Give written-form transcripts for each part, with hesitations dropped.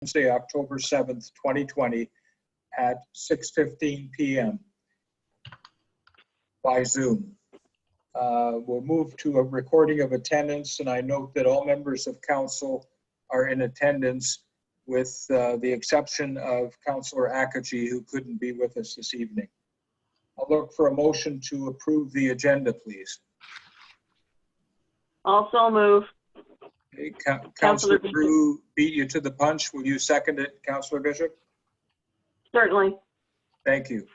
Wednesday, October 7th, 2020 at 6:15 p.m. by Zoom. We'll move to a recording of attendance, and I note that all members of council are in attendance with the exception of Councillor Akaji, who couldn't be with us this evening. I'll look for a motion to approve the agenda, please. Also move. Okay, Councillor Drew beat you to the punch. Will you second it, Councillor Bishop? Certainly. Thank you.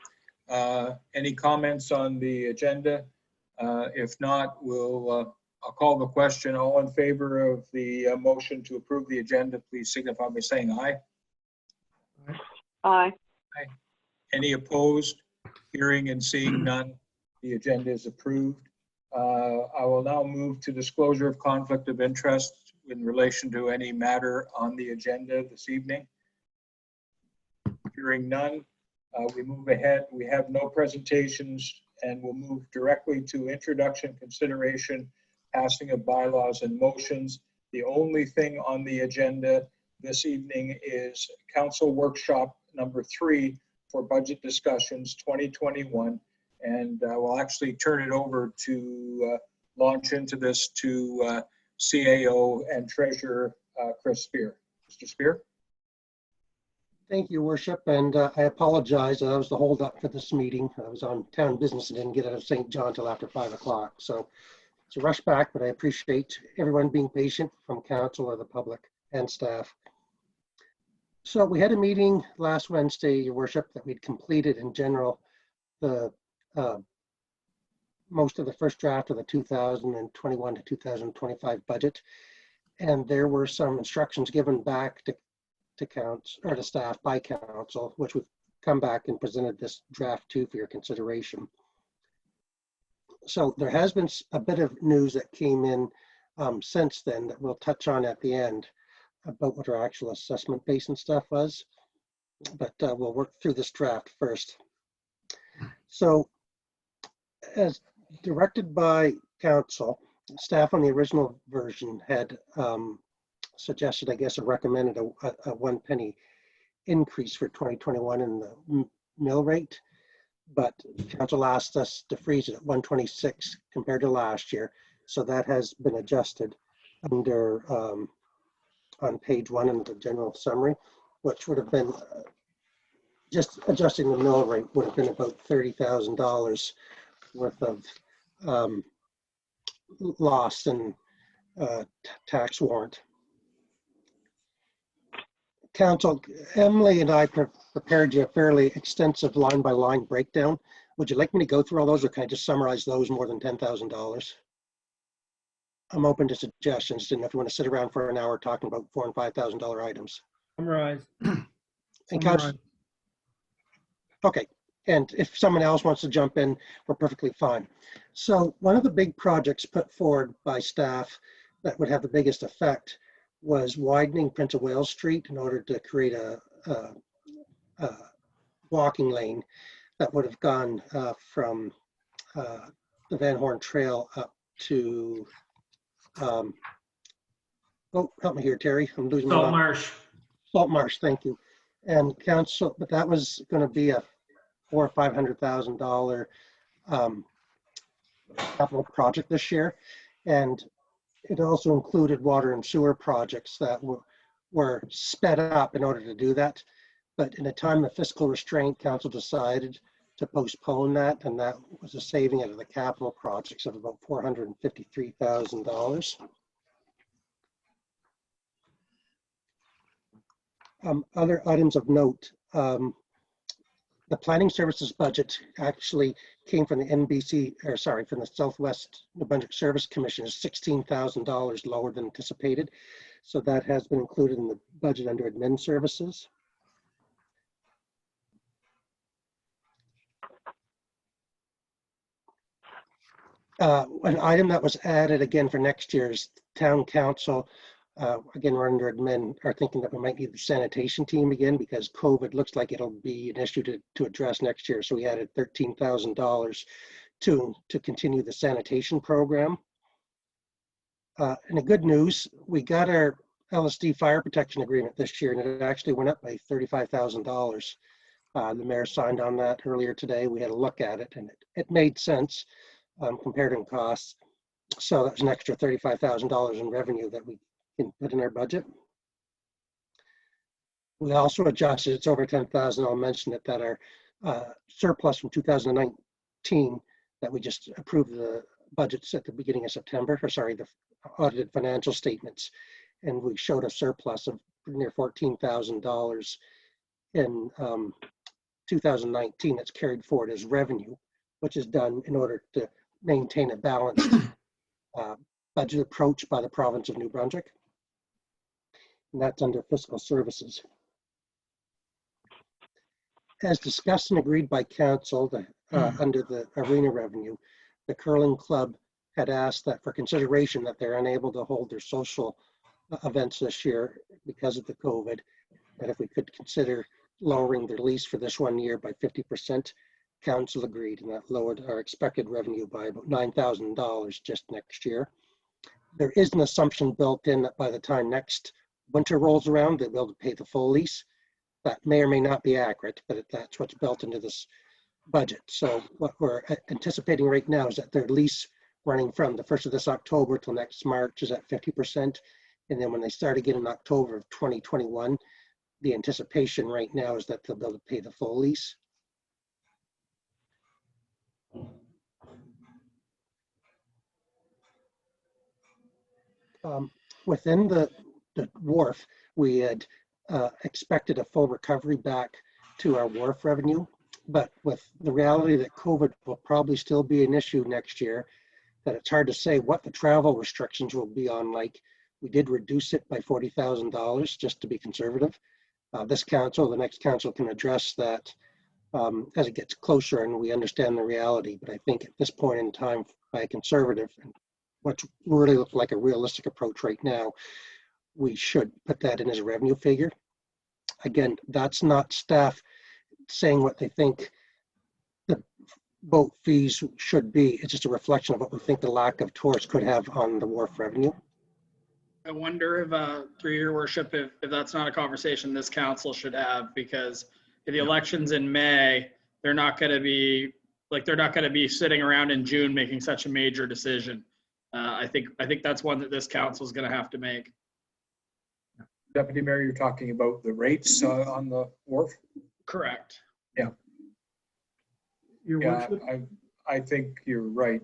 Any comments on the agenda? If not, I'll call the question. All in favor of the motion to approve the agenda, please signify by saying aye. Aye. Aye. Any opposed? Hearing and seeing none, the agenda is approved. I will now move to disclosure of conflict of interest in relation to any matter on the agenda this evening. Hearing none, we move ahead. We have no presentations, and we'll move directly to introduction, consideration, passing of bylaws and motions. The only thing on the agenda this evening is council workshop number 3 for budget discussions 2021. And we'll actually turn it over to launch into this to CAO and Treasurer Chris Spear. Mr. Spear. Thank you, Worship, and I apologize. I was the holdup for this meeting. I was on town business and didn't get out of St. John till after 5 o'clock. So it's a rush back, but I appreciate everyone being patient from council or the public and staff. So we had a meeting last Wednesday, Your Worship, that we'd completed in general the most of the first draft of the 2021 to 2025 budget. And there were some instructions given back to staff by council, which we've come back and presented this draft 2 for your consideration. So there has been a bit of news that came in since then that we'll touch on at the end about what our actual assessment base and stuff was, but we'll work through this draft first. So as directed by council, staff on the original version had suggested, I guess, or recommended a 1 penny increase for 2021 in the mill rate, but council asked us to freeze it at 126 compared to last year. So that has been adjusted under on page 1 in the general summary, which would have been just adjusting the mill rate would have been about $30,000 worth of loss in tax warrant. Council, Emily and I prepared you a fairly extensive line-by-line breakdown. Would you like me to go through all those, or can I just summarize those more than $10,000? I'm open to suggestions. Didn't know if you want to sit around for an hour talking about $4,000 and $5,000 items. Summarize. And Council, okay. And if someone else wants to jump in, we're perfectly fine. So one of the big projects put forward by staff that would have the biggest effect was widening Prince of Wales Street in order to create a walking lane that would have gone from the Van Horn Trail up to, oh, help me here, Terry. I'm losing my Saltmarsh. Saltmarsh, thank you. And council, but that was going to be a $400,000 or $500,000 capital project this year. And it also included water and sewer projects that were sped up in order to do that. But in a time of fiscal restraint, council decided to postpone that, and that was a saving out of the capital projects of about $453,000. Other items of note, the planning services budget actually came from the from the Southwest New Brunswick Service Commission, is $16,000 lower than anticipated. So that has been included in the budget under admin services. An item that was added again for next year is town council. Again, we're under admin, are thinking that we might need the sanitation team again because COVID looks like it'll be an issue to address next year. So we added $13,000 to continue the sanitation program. And the good news, we got our LSD fire protection agreement this year, and it actually went up by $35,000. The mayor signed on that earlier today. We had a look at it, and it made sense compared in costs. So that's an extra $35,000 in revenue that we can put in our budget. We also adjusted, it's over 10,000, I'll mention it, that our surplus from 2019 that we just approved the budgets at the beginning of September, or sorry, the audited financial statements, and we showed a surplus of near $14,000 in 2019 that's carried forward as revenue, which is done in order to maintain a balanced budget approach by the province of New Brunswick. And that's under fiscal services. As discussed and agreed by council, under the arena revenue, the curling club had asked that for consideration that they're unable to hold their social events this year because of the COVID, that if we could consider lowering their lease for this 1 year by 50%, council agreed, and that lowered our expected revenue by about $9,000 just next year. There is an assumption built in that by the time next winter rolls around, they'll be able to pay the full lease. That may or may not be accurate, but that's what's built into this budget. So what we're anticipating right now is that their lease running from the 1st of this October till next March is at 50%. And then when they start again in October of 2021, the anticipation right now is that they'll be able to pay the full lease. Within the wharf, we had expected a full recovery back to our wharf revenue, but with the reality that COVID will probably still be an issue next year, that it's hard to say what the travel restrictions will be on. Like, we did reduce it by $40,000 just to be conservative. This council, the next council can address that as it gets closer and we understand the reality. But I think at this point in time, by a conservative, and what really looks like a realistic approach right now, we should put that in as a revenue figure. Again, that's not staff saying what they think the boat fees should be. It's just a reflection of what we think the lack of tourists could have on the wharf revenue. I wonder if, through your worship, if that's not a conversation this council should have, because if the election's in May, they're not going to be sitting around in June making such a major decision. I think that's one that this council is going to have to make. Deputy Mayor, you're talking about the rates on the wharf? Correct. Yeah. Your Yeah, worship, I think you're right.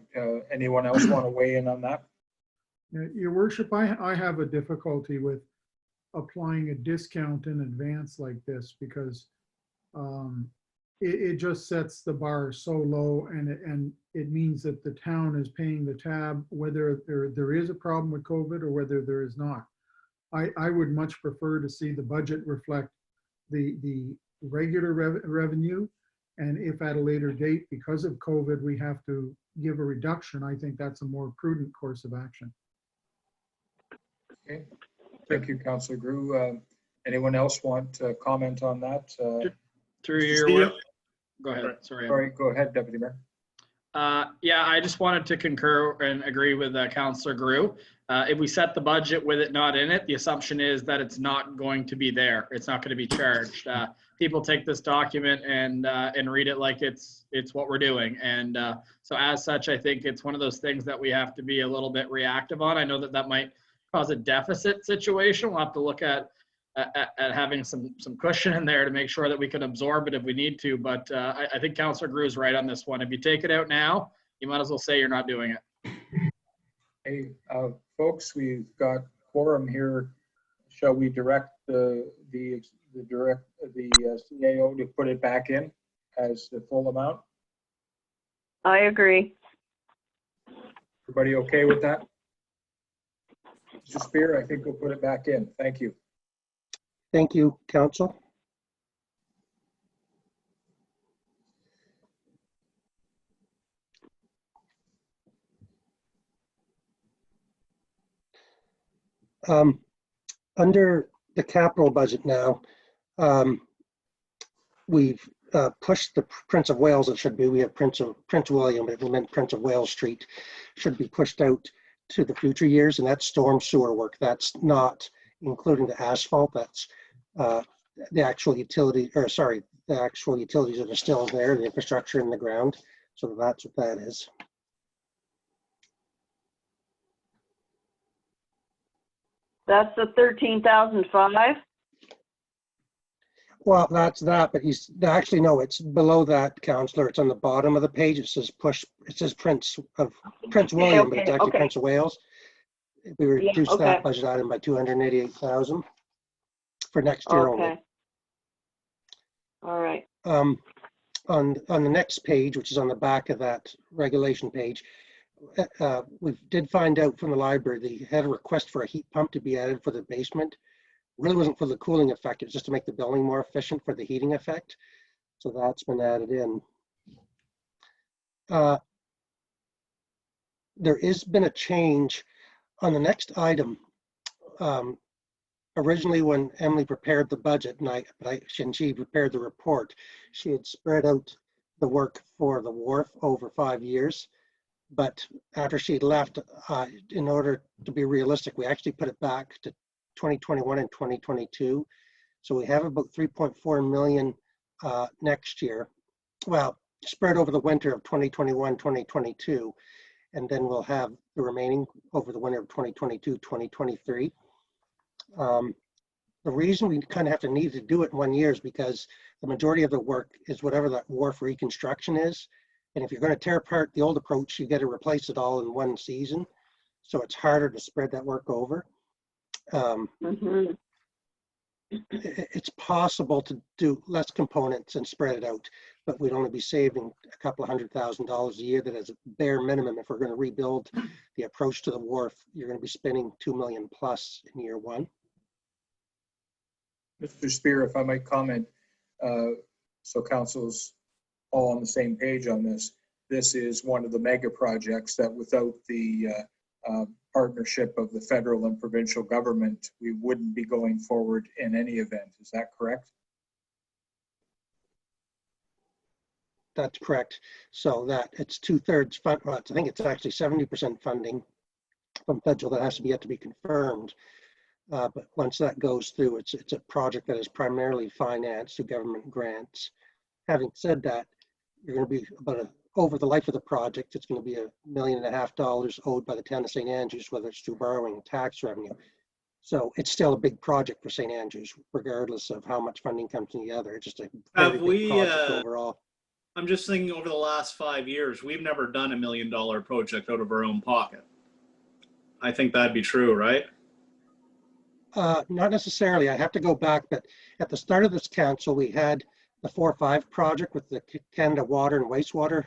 Anyone else want to weigh in on that? your worship, I have a difficulty with applying a discount in advance like this because it just sets the bar so low, and it means that the town is paying the tab whether there is a problem with COVID or whether there is not. I would much prefer to see the budget reflect the regular revenue, and if at a later date, because of COVID, we have to give a reduction, I think that's a more prudent course of action. Okay. Thank you, Councillor Grew. Anyone else want to comment on that? Through your work. Go ahead. Sorry. Sorry, go ahead, Deputy Mayor. Yeah, I just wanted to concur and agree with Councillor Grew. If we set the budget with it not in it, the assumption is that it's not going to be there. It's not going to be charged. People take this document and read it like it's what we're doing. And so as such, I think it's one of those things that we have to be a little bit reactive on. I know that might cause a deficit situation. We'll have to look at having some cushion in there to make sure that we can absorb it if we need to. But I think Councillor Grew is right on this one. If you take it out now, you might as well say you're not doing it. Hey, folks, we've got quorum here. Shall we direct the CAO to put it back in as the full amount? I agree. Everybody okay with that? Mr. Spear, I think we'll put it back in. Thank you. Thank you, Council. Under the capital budget now, we've pushed the Prince of Wales, it should be, we have Prince William, but we meant Prince of Wales Street, should be pushed out to the future years, and that's storm sewer work. That's not including the asphalt. That's the actual utility, or sorry, the actual utilities that are still there, the infrastructure in the ground. So that's what that is. That's the 13,005? Well, that's that, but actually, no, it's below that, Councillor. It's on the bottom of the page. It says it says Prince William, but it's actually okay. Prince of Wales. We reduced okay. that budget item by 288,000 for next year only. Okay. All right. On the next page, which is on the back of that regulation page, we did find out from the library they had a request for a heat pump to be added for the basement. Really wasn't for the cooling effect, it was just to make the building more efficient for the heating effect. So that's been added in. There has been a change on the next item. Originally, when Emily prepared the budget, and she prepared the report, she had spread out the work for the wharf over 5 years. But after she left, in order to be realistic, we actually put it back to 2021 and 2022. So we have about 3.4 million next year. Well, spread over the winter of 2021, 2022, and then we'll have the remaining over the winter of 2022, 2023. The reason we kind of have to need to do it in 1 year is because the majority of the work is whatever that wharf reconstruction is. And if you're going to tear apart the old approach, you got to replace it all in one season. So it's harder to spread that work over. It's possible to do less components and spread it out, but we'd only be saving a couple of $100,000 a year. That is a bare minimum. If we're going to rebuild the approach to the wharf, you're going to be spending $2 million plus in year one. Mr. Spear, if I might comment, so council's all on the same page on this. This is one of the mega projects that without the partnership of the federal and provincial government, we wouldn't be going forward in any event. Is that correct? That's correct. So that it's 2/3 fund. Well, I think it's actually 70% funding from federal that has to be yet to be confirmed. But once that goes through, it's a project that is primarily financed through government grants. Having said that, you're going to be over the life of the project, it's going to be $1.5 million owed by the town of St. Andrews, whether it's through borrowing and tax revenue. So it's still a big project for St. Andrews, regardless of how much funding comes together. It's just a very big project overall. I'm just thinking over the last 5 years, we've never done $1 million project out of our own pocket. I think that'd be true, right? Not necessarily. I have to go back, but at the start of this council, we had the 4-5 project with the Canada Water and Wastewater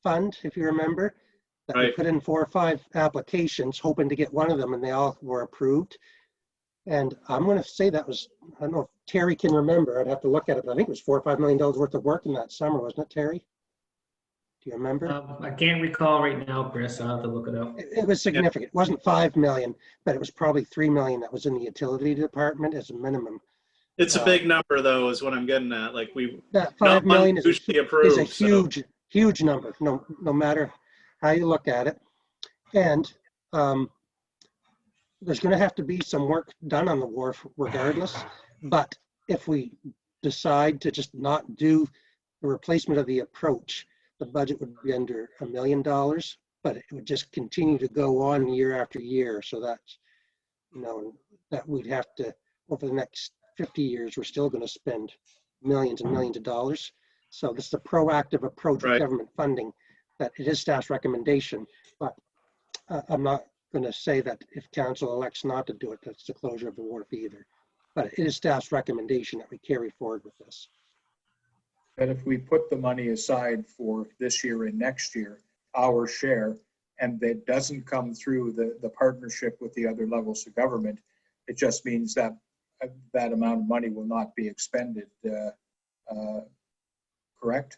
Fund, if you remember, that we put in 4 or 5 applications, hoping to get one of them, and they all were approved. And I'm going to say that was, I don't know if Terry can remember, I'd have to look at it, but I think it was $4 or $5 million worth of work in that summer, wasn't it, Terry? Do you remember? I can't recall right now, Chris. I'll have to look it up. It was significant. It wasn't 5 million, but it was probably 3 million that was in the utility department as a minimum. It's a big number, though, is what I'm getting at. Like that 5 million is a huge, so. huge number, no matter how you look at it. And there's going to have to be some work done on the wharf regardless. But if we decide to just not do the replacement of the approach, the budget would be under $1 million, but it would just continue to go on year after year. So that's, that we'd have to, over the next 50 years, we're still going to spend millions and millions of dollars. So this is a proactive approach with government funding that it is staff's recommendation, but I'm not going to say that if council elects not to do it, that's the closure of the wharf either. But it is staff's recommendation that we carry forward with this. And if we put the money aside for this year and next year, our share, and that doesn't come through the partnership with the other levels of government, it just means that that amount of money will not be expended, correct?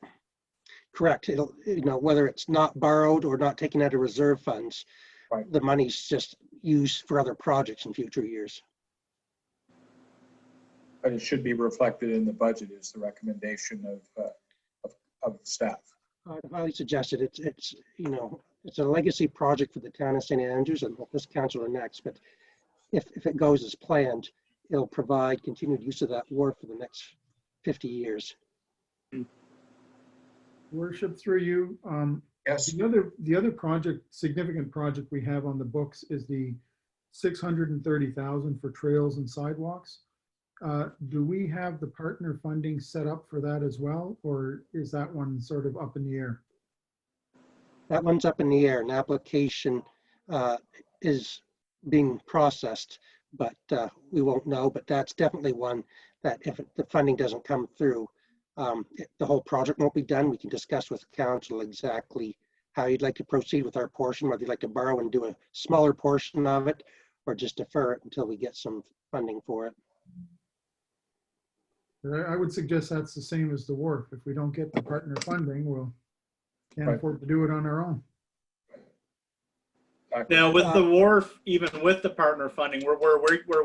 Correct. It'll, whether it's not borrowed or not taken out of reserve funds, the money's just used for other projects in future years. But it should be reflected in the budget is the recommendation of staff. I'd highly suggest it. It's a legacy project for the town of St. Andrews and this council are next, but if it goes as planned, it'll provide continued use of that wharf for the next 50 years. Worship through you. Yes, The other project, significant project we have on the books is the 630,000 for trails and sidewalks. Do we have the partner funding set up for that as well, or is that one sort of up in the air? That one's up in the air. An application is being processed, but we won't know. But that's definitely one that if the funding doesn't come through, the whole project won't be done. We can discuss with council exactly how you'd like to proceed with our portion, whether you'd like to borrow and do a smaller portion of it, or just defer it until we get some funding for it. I would suggest that's the same as the wharf. If we don't get the partner funding, we'll can't Right. afford to do it on our own. Now, with the wharf, even with the partner funding, were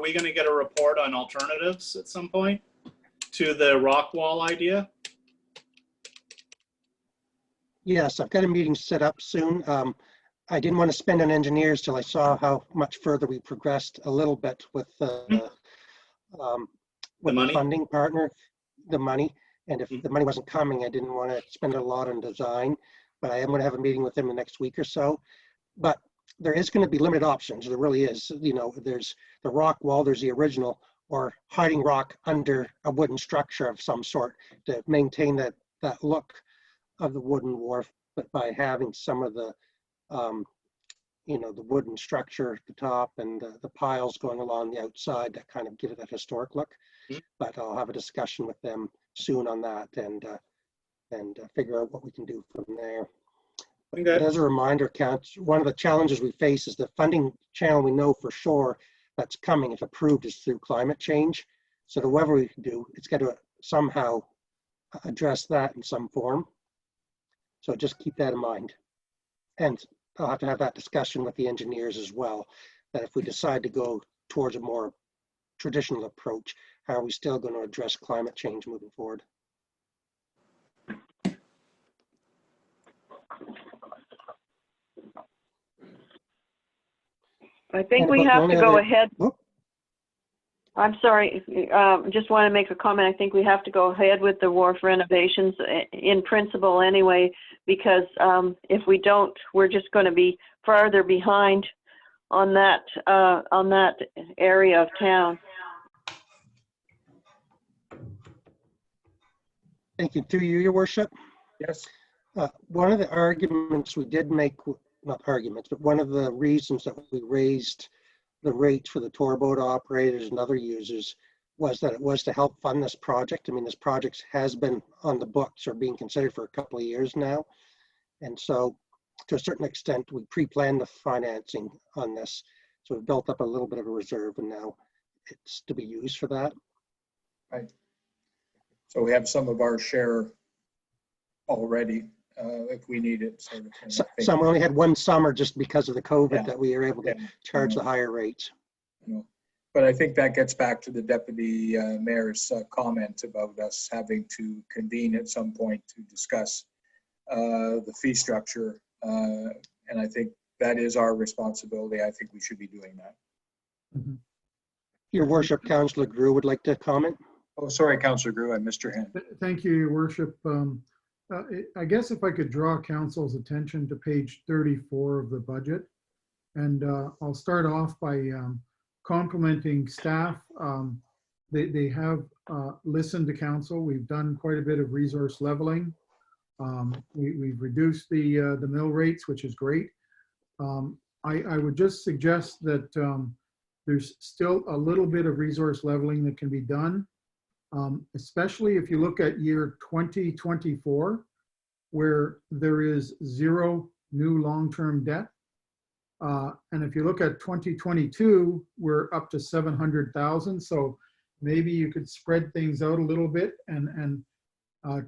we going to get a report on alternatives at some point to the rock wall idea? Yes, I've got a meeting set up soon. I didn't want to spend on engineers till I saw how much further we progressed a little bit with the money? funding partner, the money. And if the money wasn't coming, I didn't want to spend a lot on design, but I am going to have a meeting with them the next week or so. But there is going to be limited options. There really is. You know, there's the rock wall, there's the original, or hiding rock under a wooden structure of some sort to maintain that look of the wooden wharf, but by having some of the, you know, the wooden structure at the top and the piles going along the outside that kind of give it that historic look. But I'll have a discussion with them soon on that and figure out what we can do from there. But as a reminder, Council, one of the challenges we face is the funding channel we know for sure that's coming, if approved, is through climate change. So whatever we do, it's got to somehow address that in some form. So just keep that in mind. And I'll have to have that discussion with the engineers as well, that if we decide to go towards a more traditional approach, how are we still going to address climate change moving forward? I think And we about the have only to go other- ahead. Whoop. I'm sorry, just want to make a comment. I think we have to go ahead with the wharf renovations in principle anyway, because if we don't, we're just going to be farther behind on that area of town. Thank you. Through you, Your Worship. yes, One of the arguments we did make, not arguments, but one of the reasons that we raised the rates for the tour boat operators and other users was that it was to help fund this project. I mean, this project has been on the books or being considered for a couple of years now. And so to a certain extent, we pre-planned the financing on this. So we've built up a little bit of a reserve and now it's to be used for that. right. So we have some of our share already, if we need it. Sort of thing, I think. Some only had one summer just because of the COVID Yeah. that we were able to Yeah. charge the higher rates. You know, but I think that gets back to the deputy mayor's comment about us having to convene at some point to discuss the fee structure. And I think that is our responsibility. I think we should be doing that. Your Worship, Councillor Grew would like to comment. Oh, sorry, Councillor Grew, I missed your hand. Thank you, Your Worship. I guess if I could draw council's attention to page 34 of the budget. And I'll start off by complimenting staff. They have listened to council. We've done quite a bit of resource leveling. We've reduced the mill rates, which is great. I would just suggest that there's still a little bit of resource leveling that can be done. Especially if you look at year 2024, where there is 0 new long-term debt. And if you look at 2022, we're up to 700,000. So maybe you could spread things out a little bit and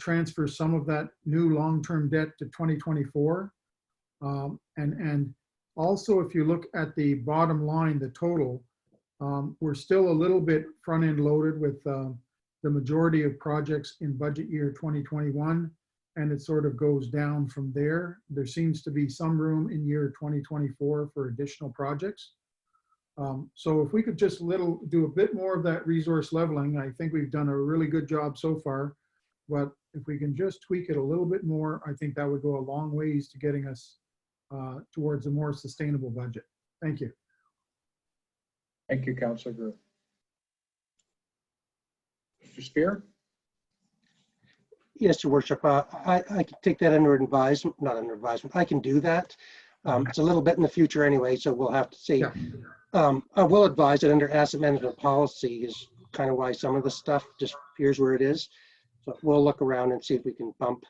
transfer some of that new long-term debt to 2024. And also, if you look at the bottom line, the total, we're still a little bit front-end loaded with the majority of projects in budget year 2021, and it sort of goes down from there. There seems to be some room in year 2024 for additional projects. So if we could just do a bit more of that resource leveling, I think we've done a really good job so far. But if we can just tweak it a little bit more, I think that would go a long ways to getting us towards a more sustainable budget. Thank you. Thank you, Councillor Grew. Mr. Spear? Yes, Your Worship. I can take that under advisement, not under advisement. I can do that. It's a little bit in the future anyway, so we'll have to see. Yeah. I will advise that under asset management policy is kind of why some of the stuff just appears where it is. So we'll look around and see if we can bump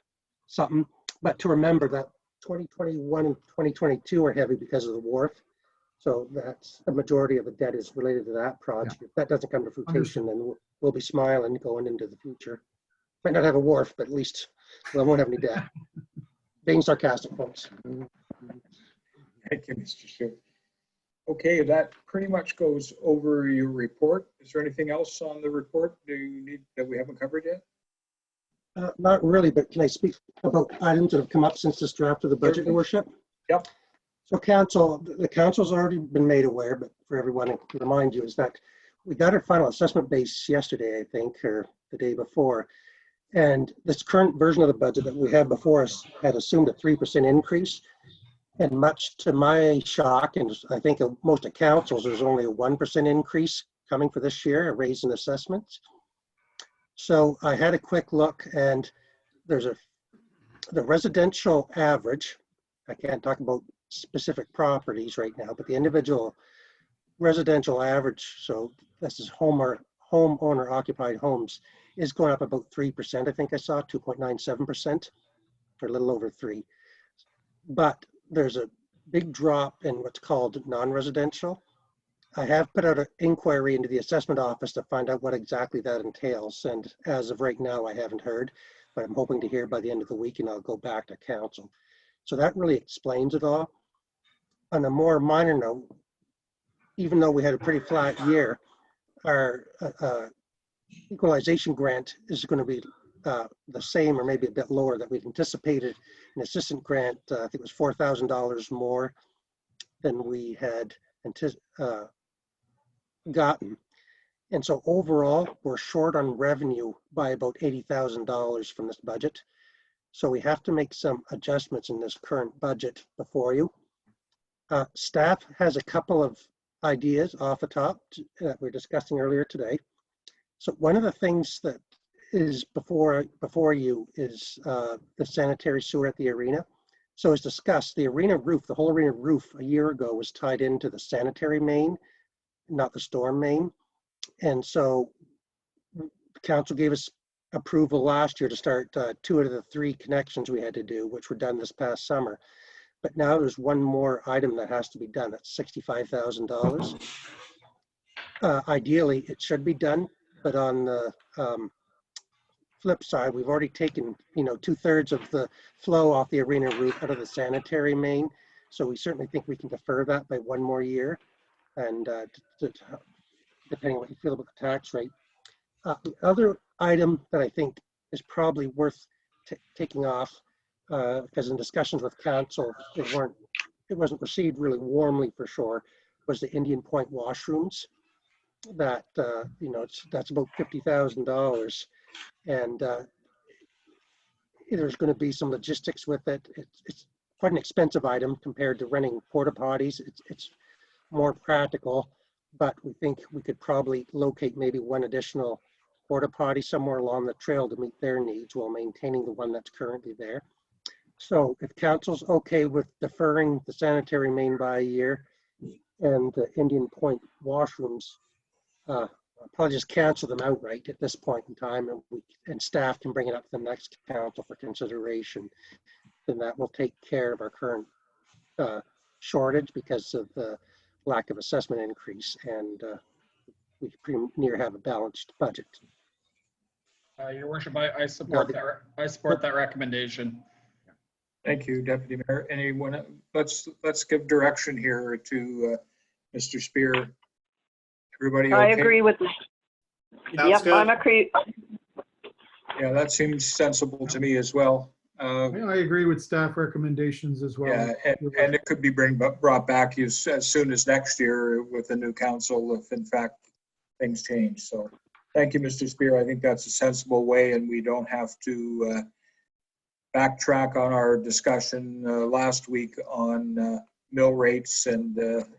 something. But to remember that 2021 and 2022 are heavy because of the wharf. So that's the majority of the debt is related to that project. If that doesn't come to fruition, then we'll be smiling going into the future. Might not have a wharf, but at least we won't have any debt. Being sarcastic, folks. Thank you, Mr. Spear. Okay, that pretty much goes over your report. Is there anything else on the report that we haven't covered yet? Not really, but can I speak about items that have come up since this draft of the budget, Your Worship? Yep. So the council's already been made aware, but for everyone to remind you is that we got our final assessment base yesterday, I think, or the day before. And this current version of the budget that we had before us had assumed a 3% increase. And much to my shock, and I think of most of councils, there's only a 1% increase coming for this year, a raise in assessments. So I had a quick look, and there's the residential average. I can't talk about specific properties right now, but the individual residential average, so this is homeowner occupied homes, is going up about 3%. I think I saw 2.97%, or a little over 3. But there's a big drop in what's called non-residential. I have put out an inquiry into the assessment office to find out what exactly that entails. And as of right now, I haven't heard, but I'm hoping to hear by the end of the week, and I'll go back to council. So that really explains it all. On a more minor note, even though we had a pretty flat year, our equalization grant is going to be the same or maybe a bit lower that we'd anticipated. An assistant grant, I think it was $4,000 more than we had gotten. And so overall, we're short on revenue by about $80,000 from this budget. So we have to make some adjustments in this current budget before you. Staff has a couple of ideas off the top that we're discussing earlier today. So one of the things that is before you is the sanitary sewer at the arena. So as discussed, the arena roof, the whole arena roof a year ago was tied into the sanitary main, not the storm main. And so the council gave us approval last year to start 2 out of the 3 connections we had to do, which were done this past summer. But now there's one more item that has to be done. That's $65,000. Ideally, it should be done, but on the flip side, we've already taken 2/3 of the flow off the arena roof out of the sanitary main. So we certainly think we can defer that by 1 more year, and depending on what you feel about the tax rate. The other item that I think is probably worth taking off, because in discussions with council, it wasn't received really warmly for sure, was the Indian Point washrooms. That that's about $50,000, and there's going to be some logistics with it. It's quite an expensive item compared to renting porta potties. It's more practical, but we think we could probably locate maybe 1 additional porta potty somewhere along the trail to meet their needs while maintaining the one that's currently there. So if council's okay with deferring the sanitary main by a year and the Indian Point washrooms, I'll probably just cancel them outright at this point in time, and staff can bring it up to the next council for consideration. Then that will take care of our current shortage because of the lack of assessment increase, and we pretty near have a balanced budget. Your Worship, I support that. I support that recommendation. Thank you, Deputy Mayor. Anyone? Let's give direction here to Mr. Spear. Everybody okay? I agree with this. Sounds Yep, good. I'm agree. Yeah, that seems sensible to me as well. I agree with staff recommendations as well. Yeah, and it could be brought back as soon as next year with the new council if in fact things change. So thank you, Mr. Spear. I think that's a sensible way, and we don't have to backtrack on our discussion last week on mill rates and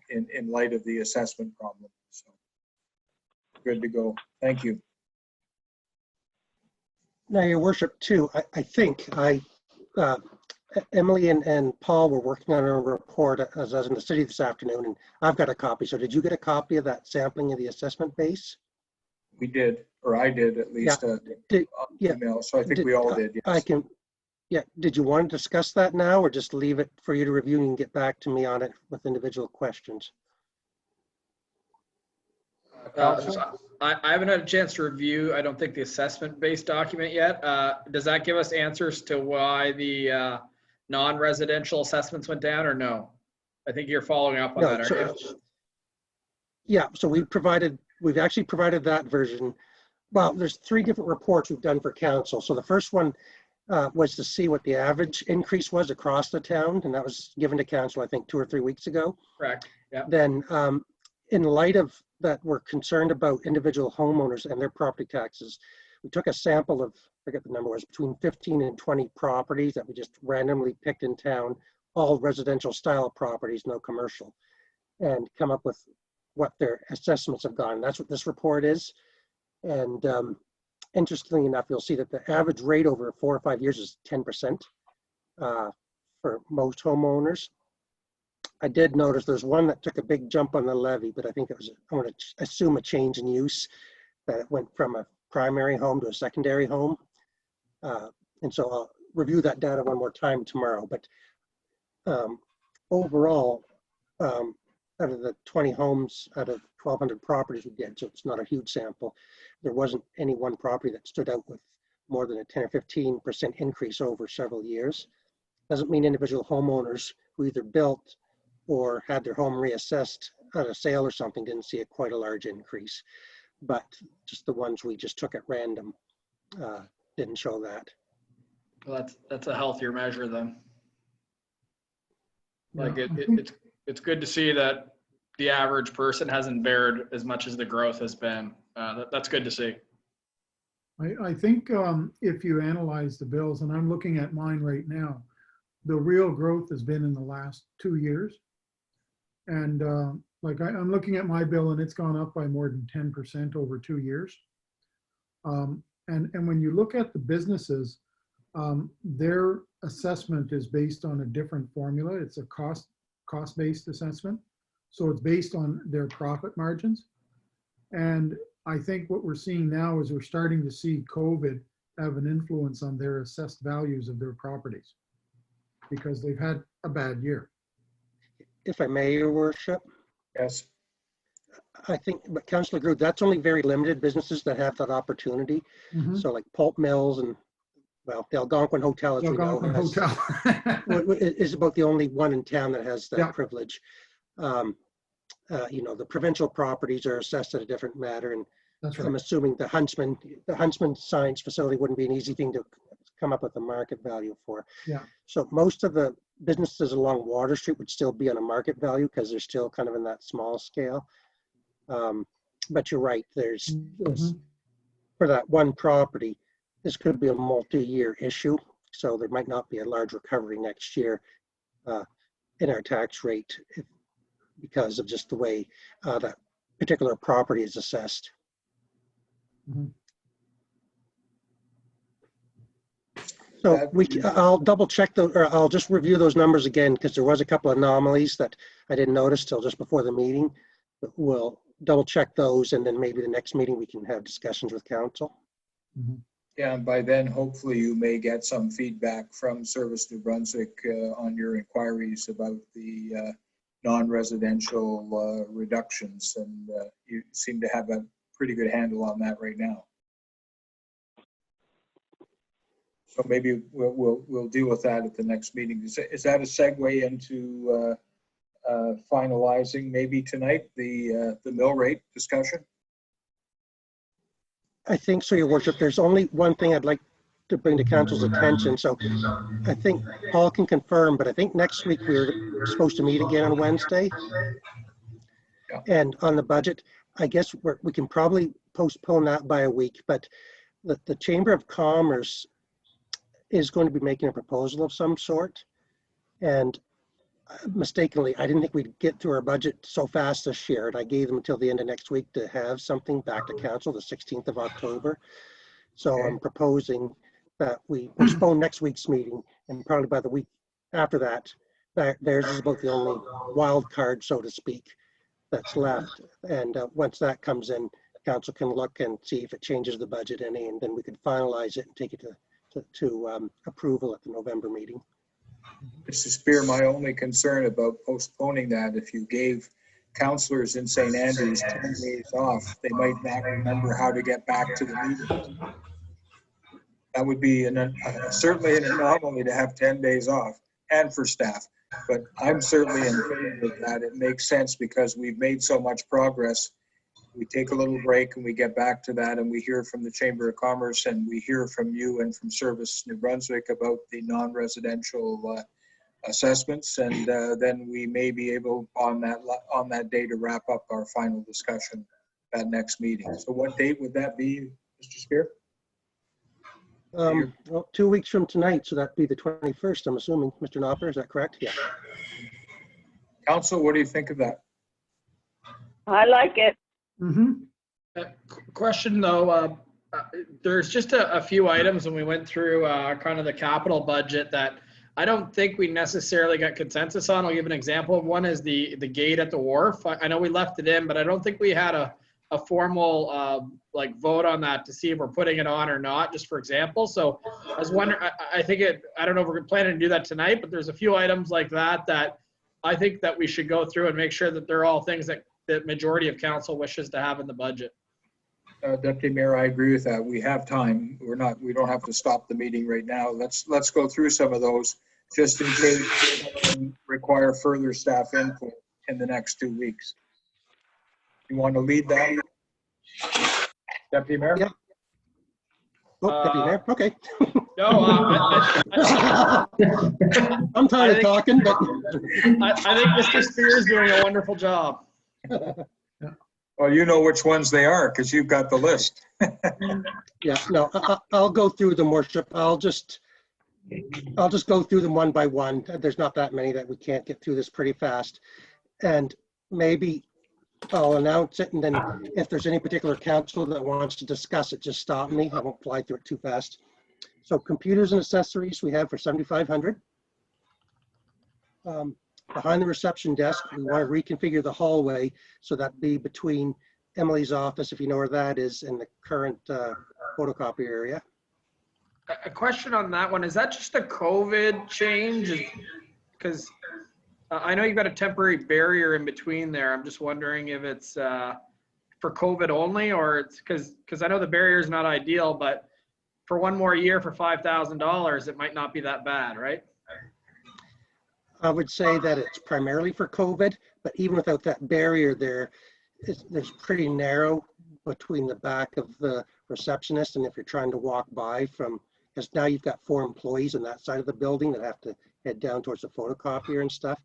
in light of the assessment problem. So good to go. Thank you. Now, Your Worship, too, I think Emily and Paul were working on a report as I was in the city this afternoon, and I've got a copy. So did you get a copy of that sampling of the assessment base? We did, or I did at least, Yeah. email. So I think we all did. Yes. Yeah. Did you want to discuss that now, or just leave it for you to review and get back to me on it with individual questions? I haven't had a chance to review, I don't think, the assessment-based document yet. Does that give us answers to why the non-residential assessments went down, or no? I think you're following up on No, that, aren't you? Yeah, so we've actually provided that version. Well, there's 3 different reports we've done for council. So the first one was to see what the average increase was across the town, and that was given to council, I think, 2 or 3 weeks ago. Correct, yeah. Then in light of that, we're concerned about individual homeowners and their property taxes. We took a sample of, I forget the number was, between 15 and 20 properties that we just randomly picked in town, all residential style properties, no commercial, and come up with what their assessments have gone. That's what this report is. And interestingly enough, you'll see that the average rate over 4 or 5 years is 10% for most homeowners. I did notice there's one that took a big jump on the levy, but I think it was, I want to assume, a change in use, that it went from a primary home to a secondary home. And so I'll review that data one more time tomorrow. But overall, out of the 20 homes out of 1,200 properties we did, so it's not a huge sample, there wasn't any one property that stood out with more than a 10 or 15% increase over several years. Doesn't mean individual homeowners who either built or had their home reassessed at a sale or something didn't see quite a large increase, but just the ones we just took at random didn't show that. Well, that's a healthier measure then. Like Yeah, it's good to see that the average person hasn't bared as much as the growth has been. That's good to see. I think if you analyze the bills, and I'm looking at mine right now, the real growth has been in the last 2 years. And like I'm looking at my bill, and it's gone up by more than 10% over 2 years. And when you look at the businesses, their assessment is based on a different formula. It's a cost-based assessment. So it's based on their profit margins. And I think what we're seeing now is we're starting to see COVID have an influence on their assessed values of their properties because they've had a bad year. If I may, Your Worship, Yes. I think, but Councillor Groot, that's only very limited businesses that have that opportunity. Mhm. So like pulp mills and, well, the Algonquin Hotel, as we know, Algonquin has, Hotel. is about the only one in town that has that Yeah. privilege. You know, the provincial properties are assessed at a different matter, and That's I'm right. assuming the Huntsman Science Facility wouldn't be an easy thing to come up with a market value for. Yeah. So most of the businesses along Water Street would still be on a market value because they're still kind of in that small scale. But you're right, there's Mhm. for that one property, this could be a multi-year issue. So there might not be a large recovery next year in our tax rate because of just the way that particular property is assessed. Mhm. So I'll double check or I'll just review those numbers again because there was a couple of anomalies that I didn't notice till just before the meeting. But we'll double check those, and then maybe the next meeting we can have discussions with council. Mhm. Yeah, and by then, hopefully you may get some feedback from Service New Brunswick on your inquiries about the non-residential reductions, and you seem to have a pretty good handle on that right now. So maybe we'll deal with that at the next meeting. Is that a segue into finalizing maybe tonight the mill rate discussion? I think so, Your Worship. There's only one thing I'd like to bring to council's attention. So I think Paul can confirm, but I think next week we're supposed to meet again on Wednesday. Yeah. And on the budget, I guess we can probably postpone that by a week, but the Chamber of Commerce is going to be making a proposal of some sort. And mistakenly, I didn't think we'd get through our budget so fast this year. And I gave them until the end of next week to have something back to council, the 16th of October. So Okay. I'm proposing that we postpone next week's meeting, and probably by the week after that, theirs is about the only wild card, so to speak, that's left. And once that comes in, council can look and see if it changes the budget any, and then we could finalize it and take it to approval at the November meeting. Mr. Spear, my only concern about postponing that, if you gave counselors in St. Andrews 10 days off, they might not remember how to get back to the meeting. That would be certainly an anomaly to have 10 days off, and for staff. But I'm certainly in favor of that. It makes sense because we've made so much progress. We take a little break and we get back to that, and we hear from the Chamber of Commerce, and we hear from you and from Service New Brunswick about the non-residential assessments, and then we may be able on that day to wrap up our final discussion at next meeting. So what date would that be, Mr. Spear? Well, 2 weeks from tonight, so that'd be the 21st, I'm assuming. Mr. Knopper, is that correct? Yeah. Council, what do you think of that? I like it. Question though, there's just a few items when we went through kind of the capital budget that I don't think we necessarily got consensus on. I'll give an example. One is the gate at the wharf. I know we left it in, but I don't think we had a formal like vote on that to see if we're putting it on or not, just for example. So I was wondering, I think I don't know if we're planning to do that tonight, but there's a few items like that I think that we should go through and make sure that they're all things that the majority of council wishes to have in the budget. Deputy Mayor, I agree with that. We have time. We don't have to stop the meeting right now. Let's go through some of those just in case we require further staff input in the next 2 weeks. You want to lead that, Deputy Mayor? Yeah. Oh, Deputy Mayor, okay. No, I'm tired of talking, but I think Mr. Spear is doing a wonderful job. Well, you know which ones they are because you've got the list. yeah, no, I'll go through them, Worship. I'll just go through them one by one. There's not that many that we can't get through this pretty fast. And maybe I'll announce it, and then if there's any particular council that wants to discuss it, just stop me. I won't fly through it too fast. So computers and accessories we have for $7,500. Behind the reception desk, we want to reconfigure the hallway so that be between Emily's office, if you know where that is, and the current photocopy area. A question on that one, is that just a COVID change? Because I know you've got a temporary barrier in between there. I'm just wondering if it's for COVID only, or it's because I know the barrier is not ideal, but for one more year for $5,000, it might not be that bad, right? I would say that it's primarily for COVID, but even without that barrier there, there's pretty narrow between the back of the receptionist, and if you're trying to walk by from, because now you've got 4 employees on that side of the building that have to head down towards the photocopier and stuff.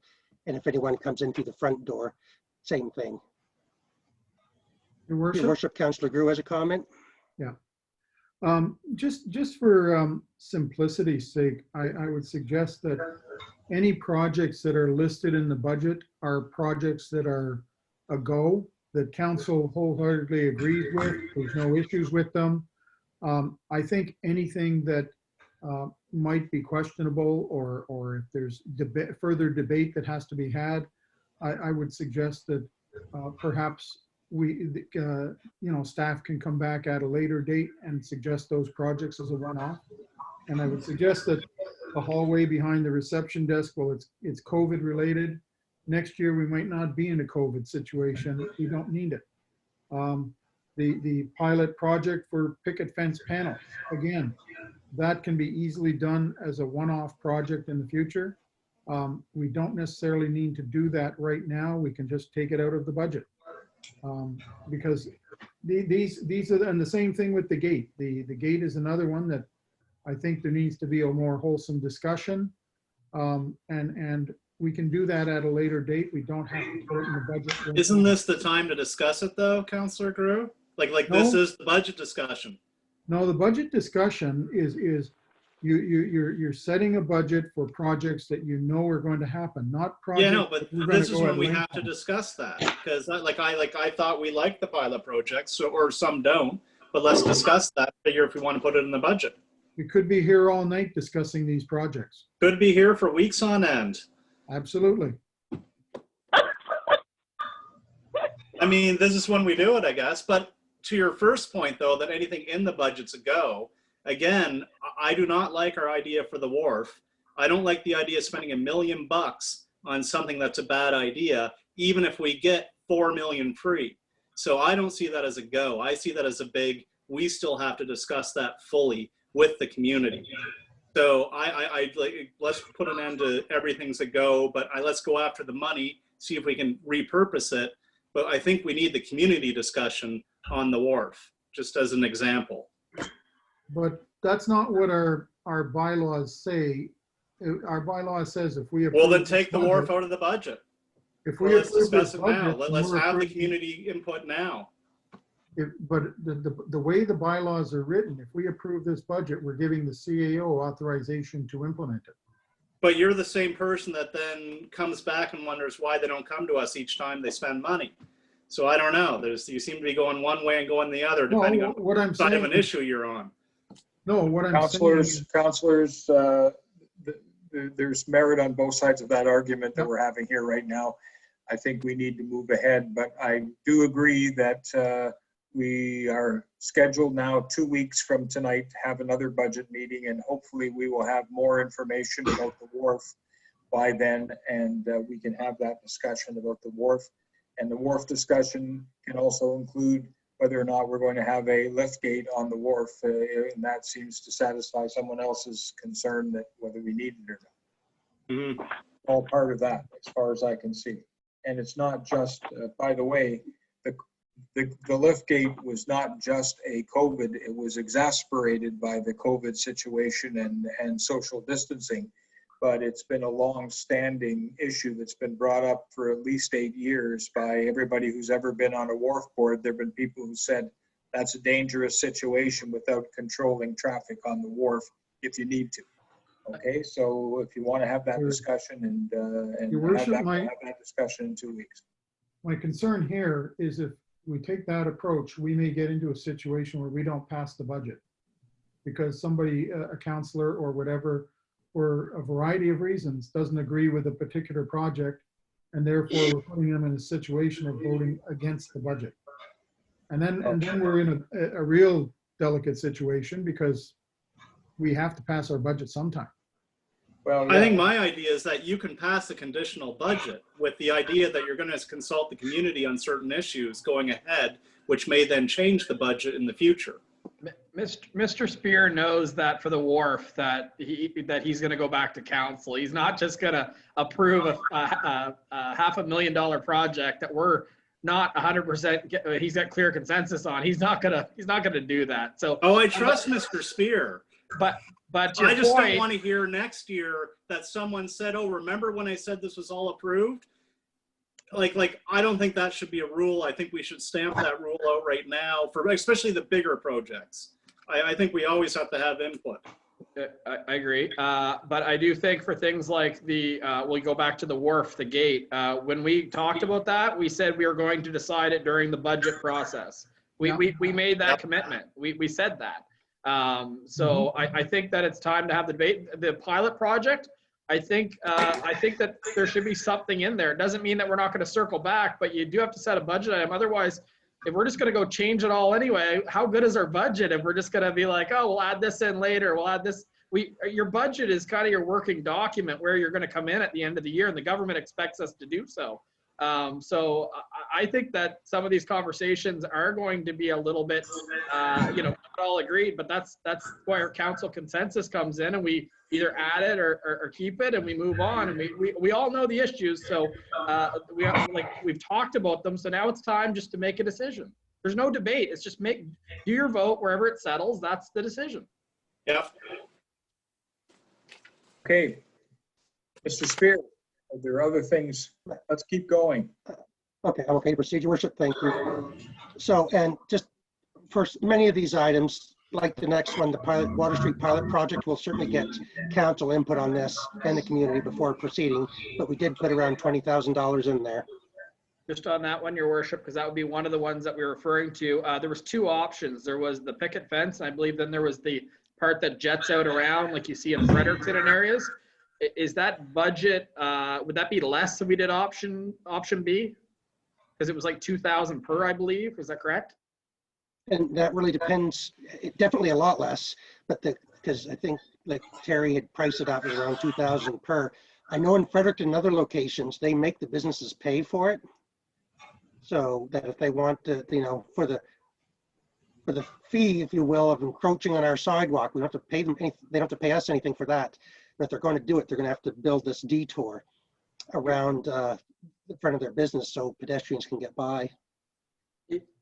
And if anyone comes in through the front door, same thing. Your Worship? Your Worship, Councillor Grew has a comment. Yeah. Just for simplicity's sake, I would suggest that any projects that are listed in the budget are projects that are a go, that council wholeheartedly agrees with. There's no issues with them. I think anything that might be questionable, or if there's further debate that has to be had, I would suggest that perhaps staff can come back at a later date and suggest those projects as a one-off. And I would suggest that the hallway behind the reception desk, well, it's COVID related. Next year, we might not be in a COVID situation. We don't need it. The pilot project for picket fence panels, again, that can be easily done as a one-off project in the future. We don't necessarily need to do that right now. We can just take it out of the budget. Because these are, and the same thing with the gate. The gate is another one that I think there needs to be a more wholesome discussion. And we can do that at a later date. We don't have to put it in the budget. Isn't this the time to discuss it though, Councillor Grew? Like this No. is the budget discussion. No, the budget discussion is you're setting a budget for projects that you know are going to happen, not projects. Yeah, no, but that we're gonna this is go when at we length have to on. discuss that, because I thought we liked the pilot projects, so, or some don't, but let's discuss that, figure if we want to put it in the budget. We could be here all night discussing these projects. Could be here for weeks on end. Absolutely. I mean, this is when we do it, I guess, but to your first point though, that anything in the budget's a go, again, I do not like our idea for the wharf. I don't like the idea of spending $1 million on something that's a bad idea, even if we get 4 million free. So I don't see that as a go. I see that as a big, we still have to discuss that fully with the community. So I like, let's put an end to everything's a go, but let's go after the money, see if we can repurpose it. But I think we need the community discussion on the wharf, just as an example. But that's not what our bylaws say. Our bylaw says if we. Well, then approve take the this wharf budget- out of the budget. If Well, we let's approve discuss this it now. budget, Let's we're have the approving- community input now. But the way the bylaws are written, if we approve this budget, we're giving the CAO authorization to implement it. But you're the same person that then comes back and wonders why they don't come to us each time they spend money. So I don't know. You seem to be going one way and going the other, depending No, on what I'm what side of saying, an issue you're on. no, what I'm saying is, Councillors, there's merit on both sides of that argument that we're having here right now. I think we need to move ahead, but I do agree that we are scheduled now 2 weeks from tonight to have another budget meeting, and hopefully we will have more information about the wharf by then, and we can have that discussion about the wharf. And the wharf discussion can also include whether or not we're going to have a lift gate on the wharf, and that seems to satisfy someone else's concern that whether we need it or not. Mhm. All part of that, as far as I can see. And it's not just, by the way, the lift gate was not just a COVID, it was exacerbated by the COVID situation and social distancing. But it's been a long-standing issue that's been brought up for at least 8 years by everybody who's ever been on a wharf board. There've been people who said that's a dangerous situation without controlling traffic on the wharf if you need to. Okay, so if you want to have that discussion and Your have worship, that discussion in 2 weeks. my concern here is if we take that approach, we may get into a situation where we don't pass the budget. Because somebody, a councillor or whatever, for a variety of reasons, doesn't agree with a particular project, and therefore we're putting them in a situation of voting against the budget. And then we're in a real delicate situation because we have to pass our budget sometime. Well, I think my idea is that you can pass a conditional budget with the idea that you're going to consult the community on certain issues going ahead, which may then change the budget in the future. Mr. Spear knows that for the wharf that he's going to go back to council. He's not just going to approve a $500,000 project that we're not 100%. He's got clear consensus on. He's not going to do that. So. Oh, I trust Mr. Spear. But your I just point, don't want to hear next year that someone said, "Oh, remember when I said this was all approved?" Like I don't think that should be a rule. I think we should stamp that rule out right now for especially the bigger projects. I think we always have to have input. I agree. But I do think for things like we'll go back to the wharf, the gate. When we talked about that, we said we were going to decide it during the budget process. We made that commitment. We said that. So I think that it's time to have the debate. The pilot project, I think that there should be something in there. It doesn't mean that we're not going to circle back, but you do have to set a budget item. Otherwise, if we're just going to go change it all anyway, how good is our budget if we're just going to be like, oh, we'll add this in later, we'll add this. Your budget is kind of your working document where you're going to come in at the end of the year, and the government expects us to do so. So I think that some of these conversations are going to be a little bit, not all agreed, but that's why our council consensus comes in, and we either add it or keep it, and we move on. And we all know the issues, so we've talked about them. So now it's time just to make a decision. There's no debate. It's just do your vote wherever it settles. That's the decision. Yeah. Okay. Mr. Spear, are there other things? Let's keep going. Okay, I'm okay to proceed, Your Worship. Thank you. So, and just first, many of these items, like the next one, the pilot Water Street pilot project, will certainly get council input on this and the community before proceeding, but we did put around $20,000 in there. Just on that one, Your Worship, because that would be one of the ones that we were referring to. There was two options. There was the picket fence, and I believe then there was the part that jets out around, like you see in Fredericton and areas. Is that budget, would that be less if we did option B? Because it was like 2,000 per, I believe. Is that correct? And that really depends, definitely a lot less, but because I think like Terry had priced it out at around 2,000 per. I know in Fredericton and other locations, they make the businesses pay for it. So that if they want to, you know, for the fee, if you will, of encroaching on our sidewalk, we don't have to pay them anything. They don't have to pay us anything for that. But if they're going to do it, they're going to have to build this detour around the front of their business so pedestrians can get by.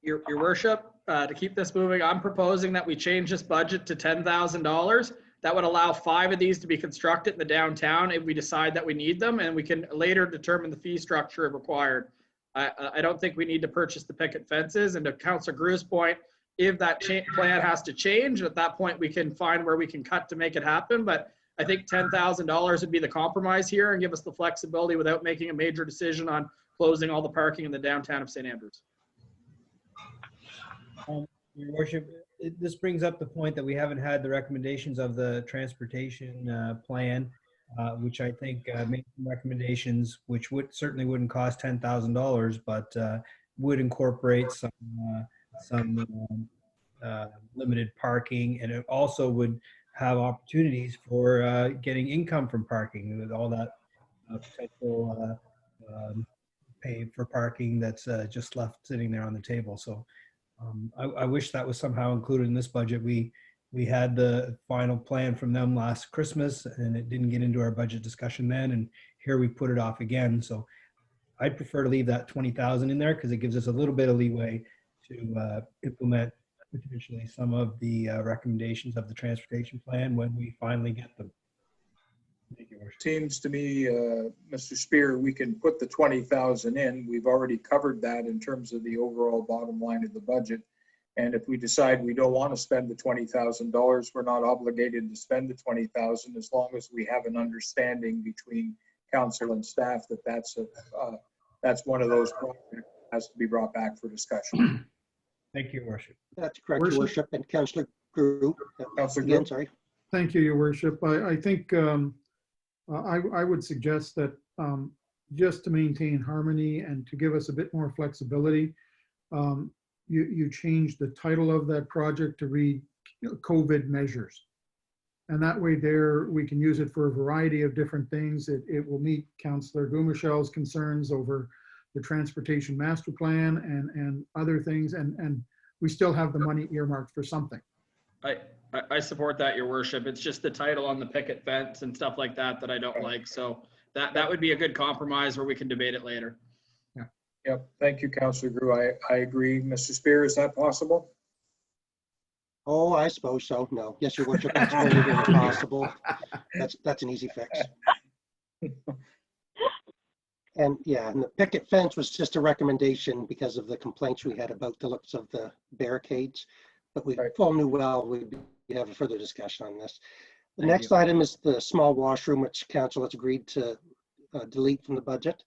Your Worship, to keep this moving, I'm proposing that we change this budget to $10,000. That would allow 5 of these to be constructed in the downtown if we decide that we need them, and we can later determine the fee structure if required. I don't think we need to purchase the picket fences. And to Councilor Gru's point, if that plan has to change, at that point we can find where we can cut to make it happen. But I think $10,000 would be the compromise here and give us the flexibility without making a major decision on closing all the parking in the downtown of St. Andrews. Your Worship, this brings up the point that we haven't had the recommendations of the transportation plan, which I think made some recommendations which certainly wouldn't cost $10,000, but would incorporate some limited parking, and it also would have opportunities for getting income from parking with all that potential pay for parking that's just left sitting there on the table. So I wish that was somehow included in this budget. We had the final plan from them last Christmas, and it didn't get into our budget discussion then, and here we put it off again. So I'd prefer to leave that 20,000 in there because it gives us a little bit of leeway to implement potentially some of the recommendations of the transportation plan when we finally get them. Thank you, Worship. Seems to me, Mr. Spear, we can put the 20,000 in. We've already covered that in terms of the overall bottom line of the budget. And if we decide we don't want to spend the $20,000, we're not obligated to spend the 20,000 as long as we have an understanding between council and staff that that's one of those projects that has to be brought back for discussion. Thank you, Worship. That's correct, Your Worship. And Councillor Gru, Councillor again, Gru? sorry. Thank you, Your Worship. I think I would suggest that just to maintain harmony and to give us a bit more flexibility, you change the title of that project to read COVID measures. And that way there, we can use it for a variety of different things. It will meet Councillor Gumachel's concerns over the transportation master plan and other things. And we still have the money earmarked for something. I support that, Your Worship. It's just the title on the picket fence and stuff like that that I don't like. So that would be a good compromise where we can debate it later. Yep. Thank you, Councillor Gru. I agree. Mr. Spear, is that possible? Oh, I suppose so. No. Yes, Your Worship, that's very, very possible. That's an easy fix. And yeah, and the picket fence was just a recommendation because of the complaints we had about the looks of the barricades. But we all knew well we'd have a further discussion on this. The next item is the small washroom, which council has agreed to delete from the budget.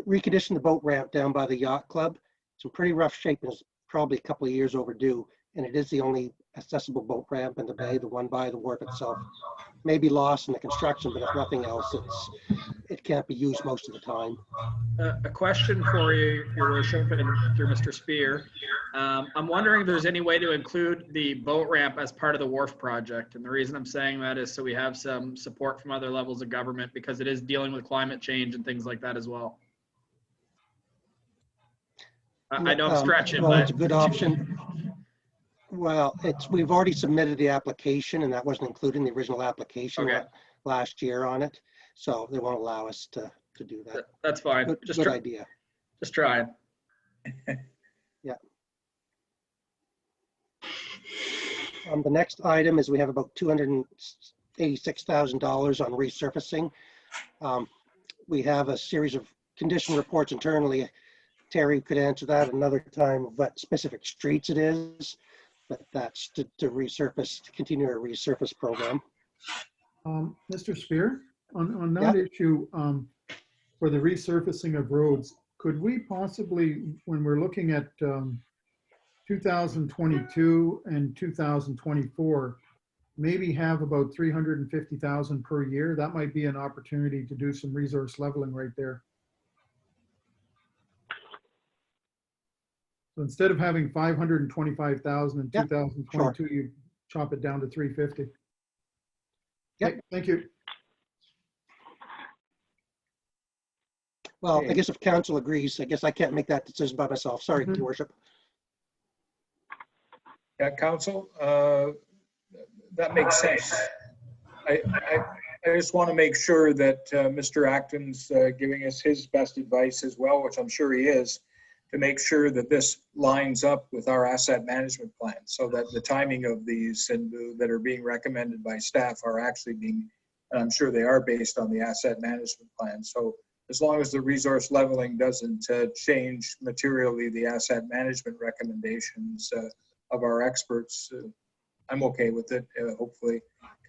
Recondition the boat ramp down by the yacht club. It's in pretty rough shape and is probably a couple of years overdue. And it is the only accessible boat ramp in the bay. The one by the wharf itself may be lost in the construction, but if nothing else, it can't be used most of the time. A question for you, Your Worship, and through Mr. Spear. I'm wondering if there's any way to include the boat ramp as part of the wharf project. And the reason I'm saying that is so we have some support from other levels of government because it is dealing with climate change and things like that as well. I know I'm stretching, well, but it's a good option. Well, we've already submitted the application and that wasn't included in the original application last year on it. So they won't allow us to do that. That's fine. Good idea. Just trying. Yeah. The next item is we have about $280,000 $86,000 on resurfacing. We have a series of condition reports internally. Terry could answer that another time, what specific streets it is, but that's to resurface, to continue our resurface program. Mr. Spear, on that issue, for the resurfacing of roads, could we possibly, when we're looking at 2022 and 2024, maybe have about 350,000 per year? That might be an opportunity to do some resource leveling right there. So instead of having 525,000 in 2022, you chop it down to 350. Yep. Thank you. Well, I guess if council agrees, I guess I can't make that decision by myself. Sorry, Your Worship. Yeah, council, that makes sense. I just want to make sure that Mr. Acton's giving us his best advice as well, which I'm sure he is, to make sure that this lines up with our asset management plan so that the timing of these and that are being recommended by staff are actually being, and I'm sure they are based on the asset management plan. So as long as the resource leveling doesn't change materially the asset management recommendations of our experts, I'm okay with it, hopefully.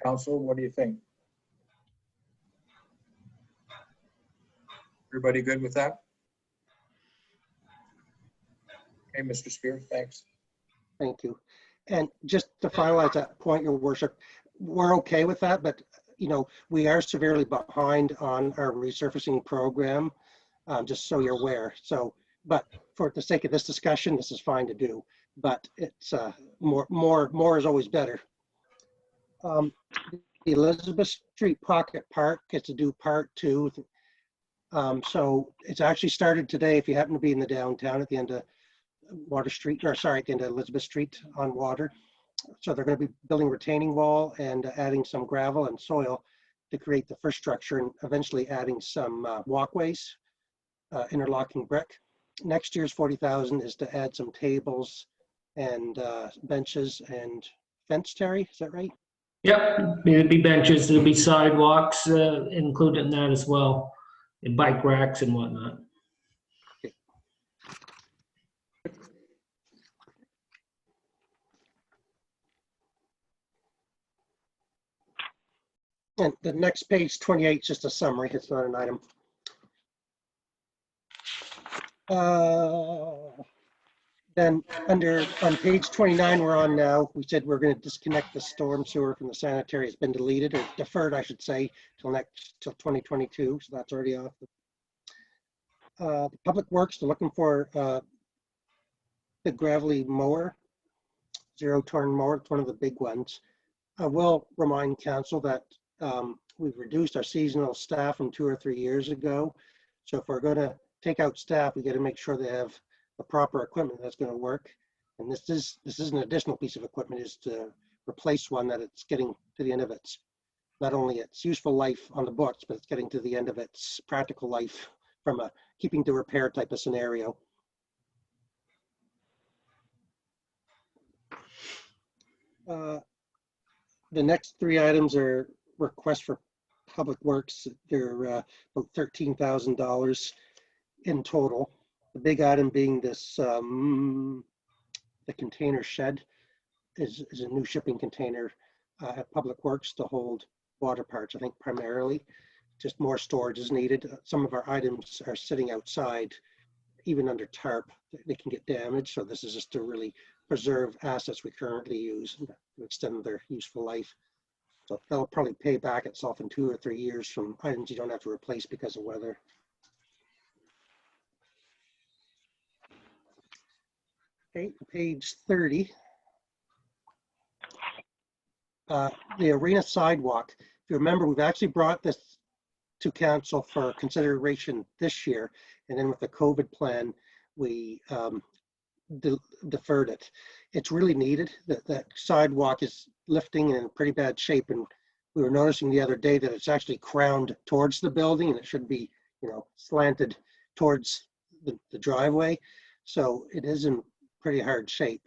Council, what do you think? Everybody good with that? Okay, Mr. Spear, thanks. Thank you. And just to finalize that point, Your Worship, we're okay with that, but you know, we are severely behind on our resurfacing program, just so you're aware. So, but for the sake of this discussion, this is fine to do, but it's more is always better. The Elizabeth Street Pocket Park gets to do part 2. So it's actually started today. If you happen to be in the downtown at the end of Water Street, or sorry, at the end of Elizabeth Street on Water. So they're going to be building retaining wall and adding some gravel and soil to create the first structure, and eventually adding some walkways, interlocking brick. Next year's 40,000 is to add some tables and benches and fence, Terry, is that right? Yep, there'll be benches, there'll be sidewalks included in that as well, and bike racks and whatnot. And the next page, 28, is just a summary. It's not an item. Then on page 29 we're on now, we said we're going to disconnect the storm sewer from the sanitary. It's been deleted, or deferred, I should say, till 2022. So that's already off. The Public Works, they're looking for the gravelly mower, 0-turn mower. It's one of the big ones. I will remind council that we've reduced our seasonal staff from 2 or 3 years ago. So if we're going to take out staff, we got to make sure they have the proper equipment that's going to work. And this is an additional piece of equipment, is to replace one that it's getting to the end of its, not only its useful life on the books, but it's getting to the end of its practical life from a keeping to repair type of scenario. The next 3 items are requests for Public Works. They're about $13,000 in total. The big item being this, the container shed is a new shipping container at Public Works to hold water parts, I think primarily. Just more storage is needed. Some of our items are sitting outside, even under tarp. They can get damaged. So this is just to really preserve assets we currently use and to extend their useful life. So that'll probably pay back itself in 2 or 3 years from items you don't have to replace because of weather. Okay, page 30. The arena sidewalk. If you remember, we've actually brought this to council for consideration this year, and then with the COVID plan, we deferred it. It's really needed. That sidewalk is lifting in pretty bad shape, and we were noticing the other day that it's actually crowned towards the building, and it should be, you know, slanted towards the driveway. So it is in pretty hard shape.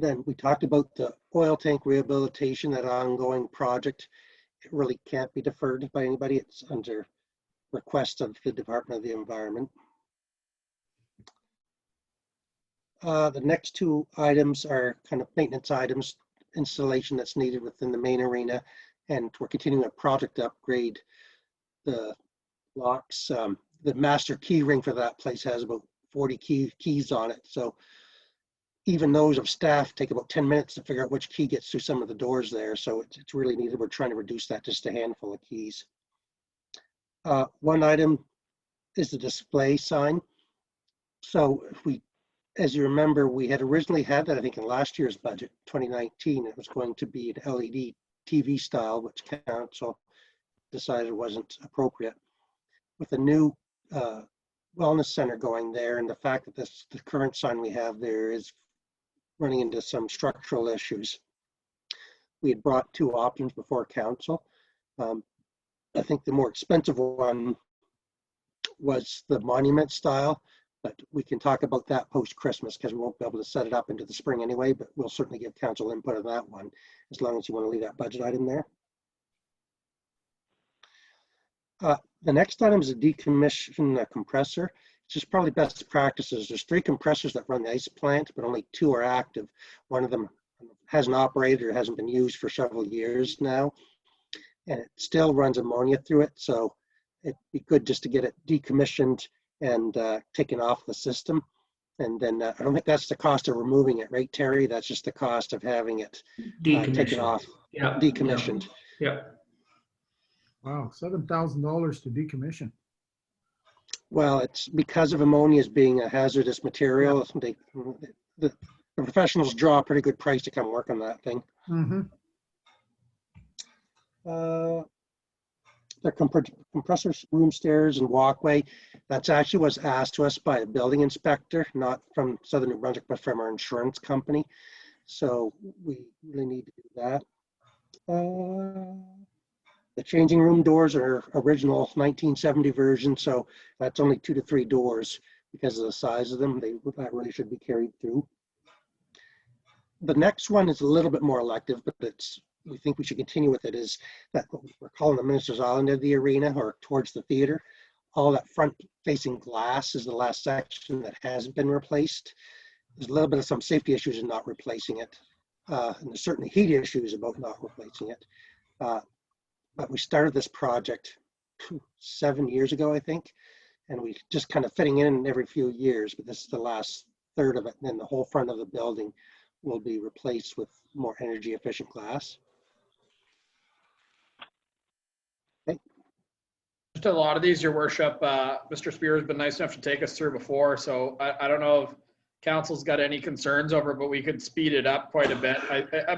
Then we talked about the oil tank rehabilitation, that ongoing project. It really can't be deferred by anybody. It's under request of the Department of the Environment. The next two items are kind of maintenance items, installation that's needed within the main arena, and we're continuing a project to upgrade the locks. The master key ring for that place has about 40 keys on it. So even those of staff take about 10 minutes to figure out which key gets through some of the doors there. So it's really needed. We're trying to reduce that just a handful of keys. One item is the display sign. So if we, as you remember, we had originally had that, I think, in last year's budget, 2019. It was going to be an LED TV style, which council decided wasn't appropriate. With the new wellness center going there, and the fact that the current sign we have there is running into some structural issues, we had brought two options before council. I think the more expensive one was the monument style, but we can talk about that post-Christmas because we won't be able to set it up into the spring anyway, but we'll certainly give council input on that one, as long as you want to leave that budget item there. The next item is a decommission compressor. It's just probably best practices. There's 3 compressors that run the ice plant, but only 2 are active. One of them hasn't operated or hasn't been used for several years now, and it still runs ammonia through it. So it'd be good just to get it decommissioned and taken off the system. And then I don't think that's the cost of removing it, right, Terry? That's just the cost of having it taken off, decommissioned. Yeah. Wow, $7,000 to decommission. Well, it's because of ammonia as being a hazardous material. The professionals draw a pretty good price to come work on that thing. Mm-hmm. The compressor room stairs and walkway, that's actually was asked to us by a building inspector, not from Southern New Brunswick, but from our insurance company. So we really need to do that. The changing room doors are original 1970 version, so that's only 2 to 3 doors because of the size of them. That really should be carried through. The next one is a little bit more elective, but we think we should continue with it, is that what we're calling the Minister's Island of the arena, or towards the theater. All that front-facing glass is the last section that hasn't been replaced. There's a little bit of some safety issues in not replacing it, and there's certainly heat issues about not replacing it. But we started this project 7 years ago, I think, and we just kind of fitting in every few years, but this is the last third of it. And then the whole front of the building will be replaced with more energy efficient glass. Okay. Just a lot of these, your worship, Mr. Spear has been nice enough to take us through before, so I don't know if council's got any concerns over it, but we could speed it up quite a bit.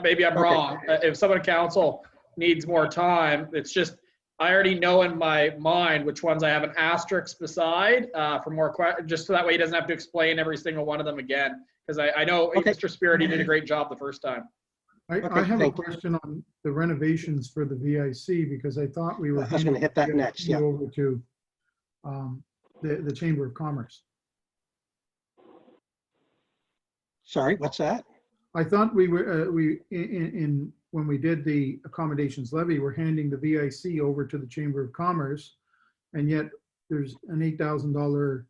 Maybe I'm wrong. If someone at council needs more time, it's just, I already know in my mind which ones I have an asterisk beside for more questions, just so that way he doesn't have to explain every single one of them again. Because I know Mr. Spirit, he did a great job the first time. I have a question on the renovations for the VIC, because I thought we were I was going to hit that next. Yeah. over to the Chamber of Commerce. Sorry, what's that? I thought we were when we did the accommodations levy, we're handing the VIC over to the Chamber of Commerce, and yet there's an $8,000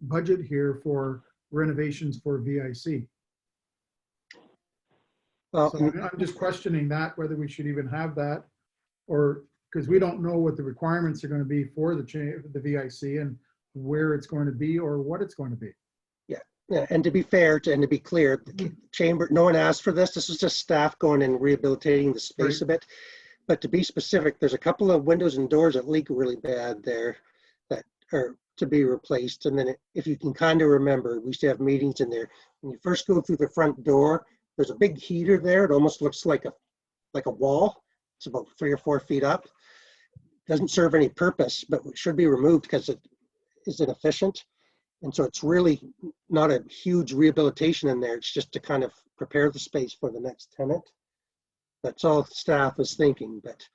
budget here for renovations for VIC. Well, So I'm just questioning that, whether we should even have that, or because we don't know what the requirements are going to be for the VIC and where it's going to be or what it's going to be. Yeah, and to be fair and to be clear, the chamber, no one asked for this. This is just staff going and rehabilitating the space a bit. But to be specific, there's a couple of windows and doors that leak really bad there that are to be replaced. And then if you can kind of remember, we used to have meetings in there. When you first go through the front door, there's a big heater there. It almost looks like a wall. It's about 3 or 4 feet up. Doesn't serve any purpose, but it should be removed because it is inefficient. And so it's really not a huge rehabilitation in there. It's just to kind of prepare the space for the next tenant. That's all staff is thinking, but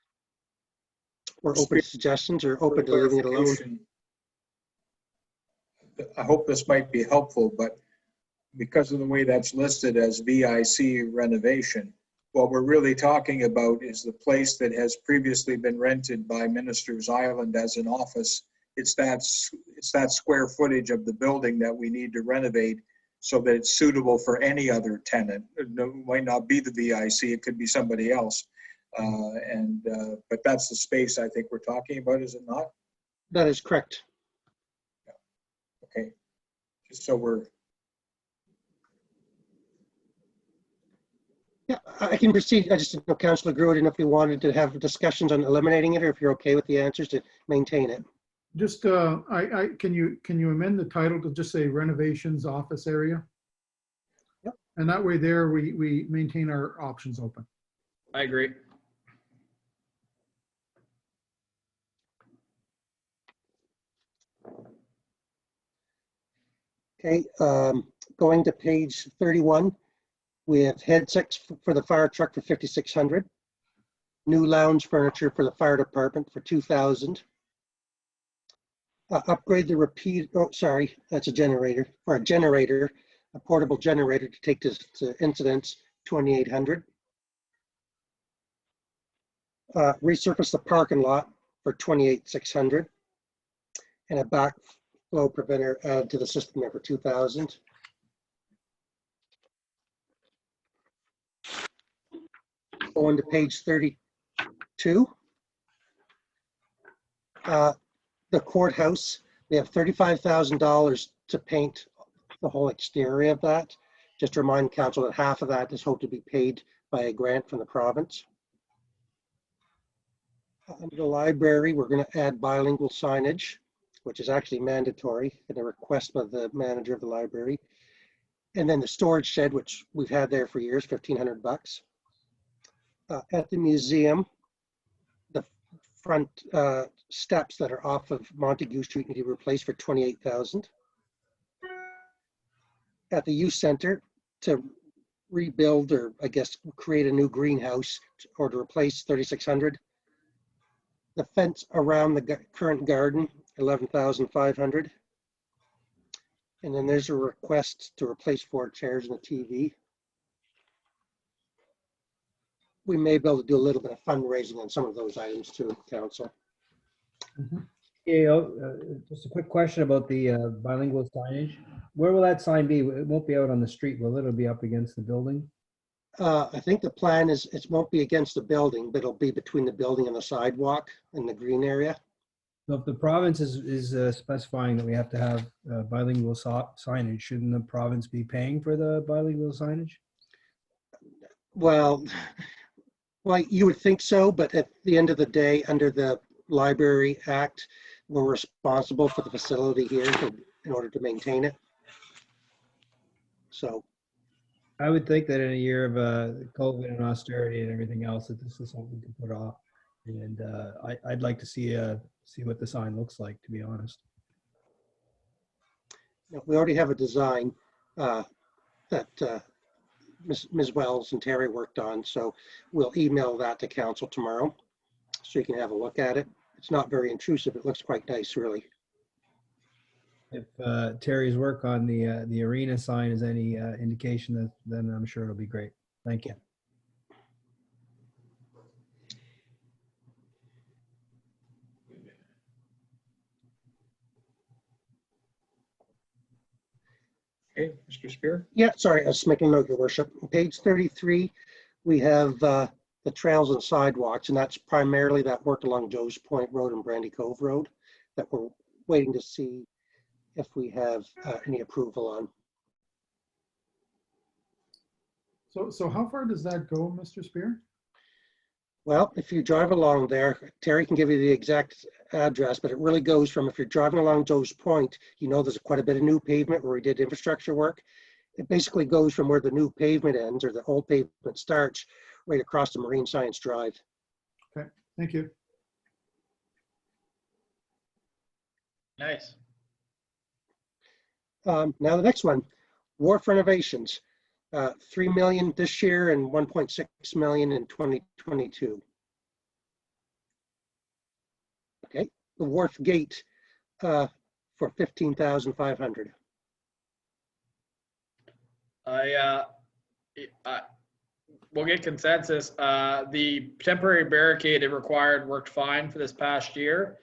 we're open to suggestions or open to leaving it alone. I hope this might be helpful, but because of the way that's listed as VIC renovation, what we're really talking about is the place that has previously been rented by Minister's Island as an office. It's that square footage of the building that we need to renovate so that it's suitable for any other tenant. It might not be the VIC, it could be somebody else. But that's the space I think we're talking about, is it not? That is correct. Okay, just so we're, Yeah, I can proceed. I just didn't know, Councillor Grew, I didn't know if you wanted to have discussions on eliminating it or if you're okay with the answers to maintain it. Just, can you amend the title to just say renovations office area? Yep. And that way there, we maintain our options open. I agree. Okay, going to page 31, we have head six for the fire truck for 5,600. New lounge furniture for the fire department for 2,000. Upgrade the repeat, oh, sorry, that's a generator. For a generator, a portable generator to take to incidents, 2,800. Resurface the parking lot for 28,600. And a backflow preventer added to the system there for 2,000. Going to page 32. The courthouse, we have $35,000 to paint the whole exterior of that. Just to remind council that half of that is hoped to be paid by a grant from the province. Under the library, we're going to add bilingual signage, which is actually mandatory at a request by the manager of the library. And then the storage shed, which we've had there for years, 1,500 bucks. At the museum, the front steps that are off of Montague Street need to be replaced for 28,000. At the youth center, to rebuild, or I guess create a new greenhouse or to replace, 3,600. The fence around the current garden, 11,500. And then there's a request to replace 4 chairs and a TV. We may be able to do a little bit of fundraising on some of those items too, council. Yeah, just a quick question about the bilingual signage. Where will that sign be? It won't be out on the street, will it? It'll be up against the building? I think the plan is it won't be against the building, but it'll be between the building and the sidewalk in the green area. So if the province is specifying that we have to have bilingual signage, shouldn't the province be paying for the bilingual signage? Well, you would think so, but at the end of the day, under the Library Act, we're responsible for the facility here in order to maintain it. So I would think that in a year of COVID and austerity and everything else, that this is something we can put off. And I'd like to see what the sign looks like, to be honest. we already have a design that Ms. Wells and Terry worked on, so we'll email that to council tomorrow so you can have a look at it. It's not very intrusive. It looks quite nice, really. If Terry's work on the arena sign is any indication, then I'm sure it'll be great. Thank you. okay, Mr. Spear? Yeah, sorry, I was making a note, Your Worship. On page 33, we have the trails and sidewalks, and that's primarily that work along Joe's Point Road and Brandy Cove Road that we're waiting to see if we have any approval on. So how far does that go, Mr. Spear? Well, if you drive along there, Terry can give you the exact address, but it really goes from, if you're driving along Joe's Point, you know there's quite a bit of new pavement where we did infrastructure work. It basically goes from where the new pavement ends or the old pavement starts right across to Marine Science Drive. Okay, thank you. Nice. Now the next one, wharf renovations, 3 million this year and 1.6 million in 2022. Okay, the wharf gate for 15,500. We'll get consensus. The temporary barricade it required worked fine for this past year.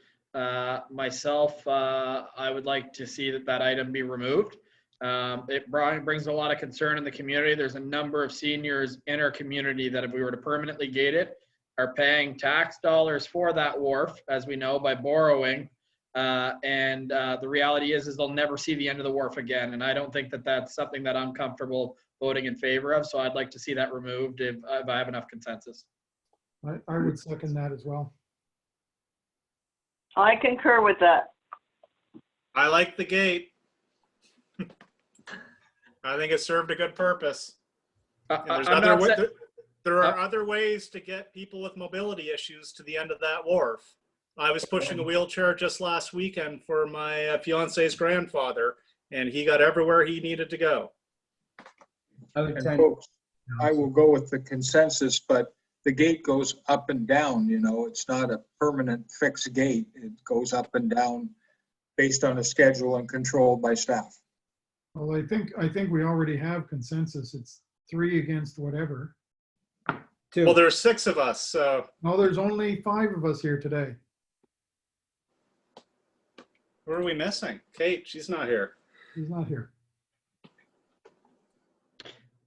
Myself, I would like to see that item be removed. It brings a lot of concern in the community. There's a number of seniors in our community that if we were to permanently gate it, are paying tax dollars for that wharf, as we know, by borrowing. The reality is they'll never see the end of the wharf again. And I don't think that that's something that I'm comfortable voting in favor of. So I'd like to see that removed if I have enough consensus. I would second that as well. I concur with that. I like the gate. I think it served a good purpose. And there are other ways to get people with mobility issues to the end of that wharf. I was pushing a wheelchair just last weekend for my fiance's grandfather, and he got everywhere he needed to go. And folks, I will go with the consensus, but the gate goes up and down, you know, it's not a permanent fixed gate. It goes up and down based on a schedule and controlled by staff. Well, I think we already have consensus. It's 3 against whatever. 2. Well, there's 6 of us, so No, there's only 5 of us here today. who are we missing? Kate, she's not here. He's not here.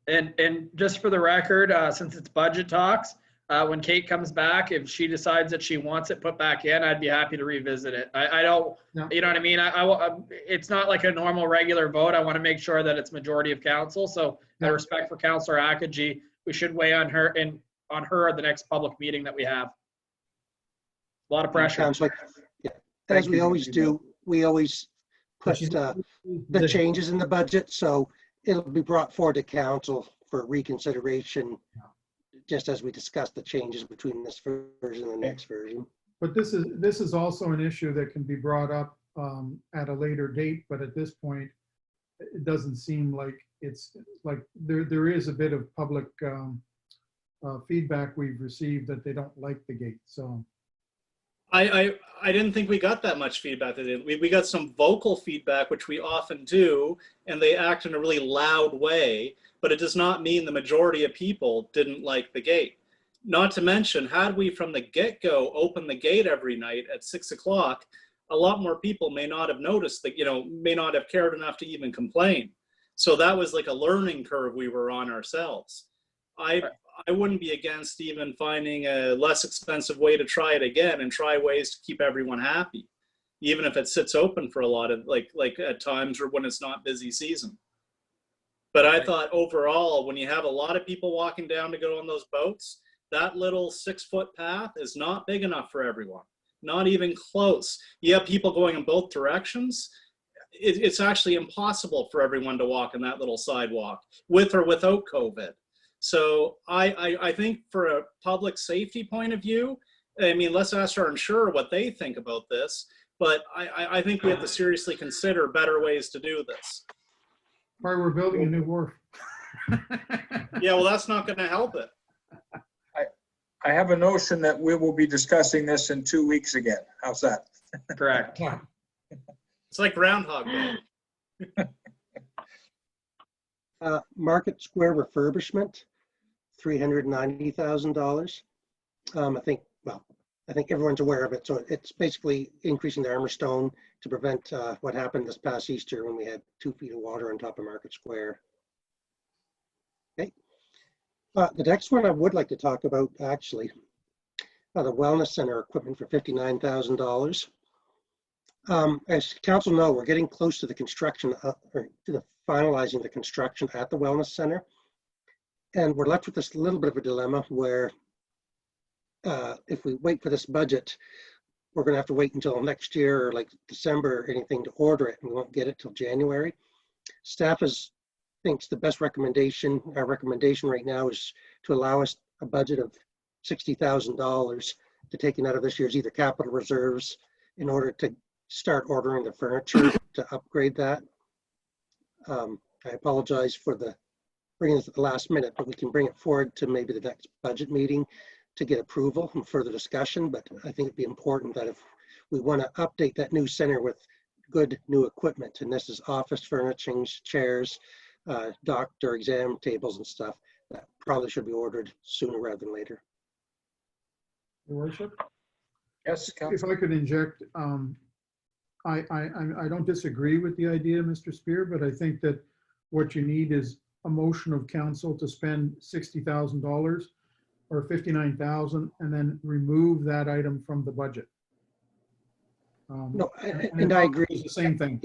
And just for the record, since it's budget talks, when Kate comes back, if she decides that she wants it put back in, I'd be happy to revisit it. I don't, No. you know what I mean? It's not like a normal regular vote. I want to make sure that it's majority of council. So out of respect for Councillor Akaji, we should weigh on her at the next public meeting that we have. A lot of pressure. Councillor, yeah, Thank as we you, always do, we always put the changes in the budget, so it'll be brought forward to council for reconsideration, just as we discussed the changes between this version and the next version. But this is also an issue that can be brought up at a later date, but at this point, it doesn't seem like it's like there is a bit of public feedback we've received that they don't like the gate. So I didn't think we got that much feedback. We got some vocal feedback, which we often do, and they act in a really loud way, but it does not mean the majority of people didn't like the gate. Not to mention, had we from the get-go opened the gate every night at 6 o'clock, a lot more people may not have noticed that, may not have cared enough to even complain. So that was like a learning curve we were on ourselves. I wouldn't be against even finding a less expensive way to try it again and try ways to keep everyone happy, even if it sits open for a lot of like at times or when it's not busy season. But I thought overall, when you have a lot of people walking down to go on those boats, that little 6-foot path is not big enough for everyone, not even close. You have people going in both directions. It's actually impossible for everyone to walk in that little sidewalk with or without COVID. So I think for a public safety point of view, I mean, let's ask our insurer what they think about this, but I think we have to seriously consider better ways to do this. why we're building a new wharf. Yeah, well, that's not going to help it. I have a notion that we will be discussing this in 2 weeks again. How's that? Correct. It's like Groundhog Day. Market Square refurbishment, $390,000. I think everyone's aware of it. So it's basically increasing the armor stone to prevent what happened this past Easter when we had 2 feet of water on top of Market Square. Okay. The next one I would like to talk about actually, the Wellness Center equipment for $59,000. As council know, we're getting close to the construction or to the finalizing the construction at the Wellness Center. And we're left with this little bit of a dilemma where if we wait for this budget, we're going to have to wait until next year or like December or anything to order it, and we won't get it till January. Staff thinks the best recommendation, our recommendation right now is to allow us a budget of $60,000 to take out of this year's either capital reserves in order to start ordering the furniture to upgrade that. I apologize for bringing this at the last minute, but we can bring it forward to maybe the next budget meeting to get approval and further discussion. But I think it'd be important that if we want to update that new center with good new equipment, and this is office furnishings, chairs, doctor exam tables and stuff. That probably should be ordered sooner rather than later. Your worship? Yes, If Councilor. I could inject, I don't disagree with the idea, Mr. Spear, but I think that what you need is a motion of council to spend $60,000 or $59,000 and then remove that item from the budget. No, And and I agree. It's the same thing.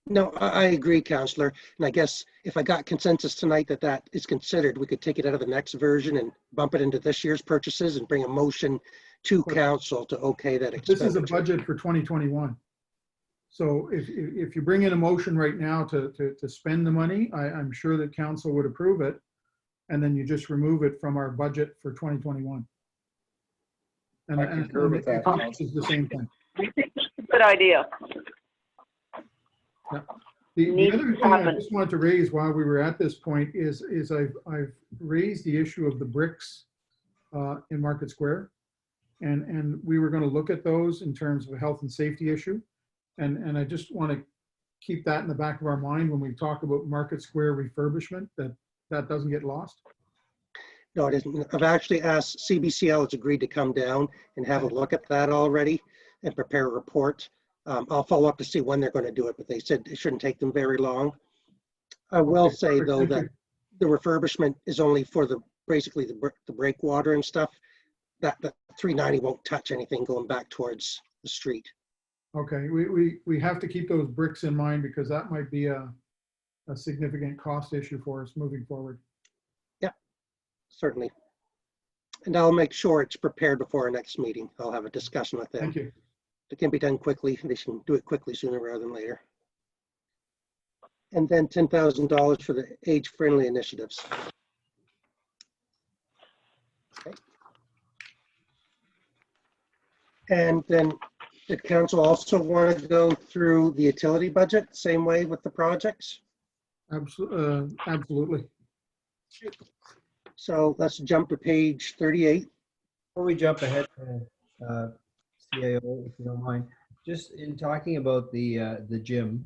No, I agree, Counselor. And I guess if I got consensus tonight that that is considered, we could take it out of the next version and bump it into this year's purchases and bring a motion to council to okay that This is a expenditure. budget for 2021. So if you bring in a motion right now to spend the money, I'm sure that council would approve it. And then you just remove it from our budget for 2021. And I concur with that, it's the same thing. Good idea. The Needs other to thing I happen. just wanted to raise while we were at this point is I've raised the issue of the bricks in Market Square. And we were going to look at those in terms of a health and safety issue. And I just want to keep that in the back of our mind when we talk about Market Square refurbishment, that doesn't get lost. No, it isn't. I've actually asked CBCL has agreed to come down and have a look at that already and prepare a report. I'll follow up to see when they're going to do it, but they said it shouldn't take them very long. I will Okay, say perfect. though Thank that you. the refurbishment is only for basically the breakwater and stuff. That 390 won't touch anything going back towards the street. Okay, we have to keep those bricks in mind because that might be a significant cost issue for us moving forward. Certainly. And I'll make sure it's prepared before our next meeting. I'll have a discussion with them. Thank you. It can be done quickly. They can do it quickly sooner rather than later. And then $10,000 for the age-friendly initiatives. Okay. And then the council also want to go through the utility budget, same way with the projects. Absolutely. So let's jump to page 38. Before we jump ahead to CAO, if you don't mind, just in talking about the gym,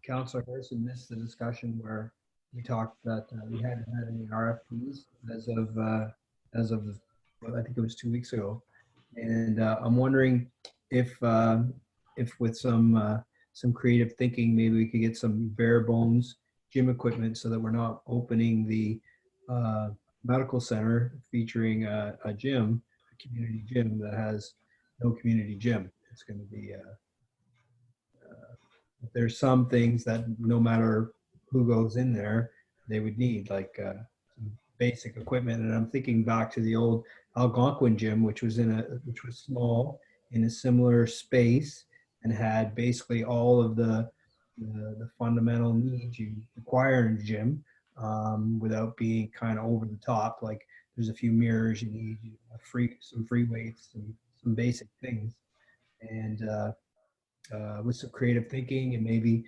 Councilor Harrison missed the discussion where we talked that we hadn't had any RFPs as of well, I think it was 2 weeks ago, and I'm wondering if with some creative thinking, maybe we could get some bare bones gym equipment so that we're not opening the medical center featuring a gym, a community gym that has no community gym. It's going to be there's some things that no matter who goes in there, they would need like some basic equipment. And I'm thinking back to the old Algonquin gym, which was small in a similar space and had basically all of the fundamental needs you require in a gym. Without being kind of over the top, like there's a few mirrors you need, some free weights, some basic things, and with some creative thinking and maybe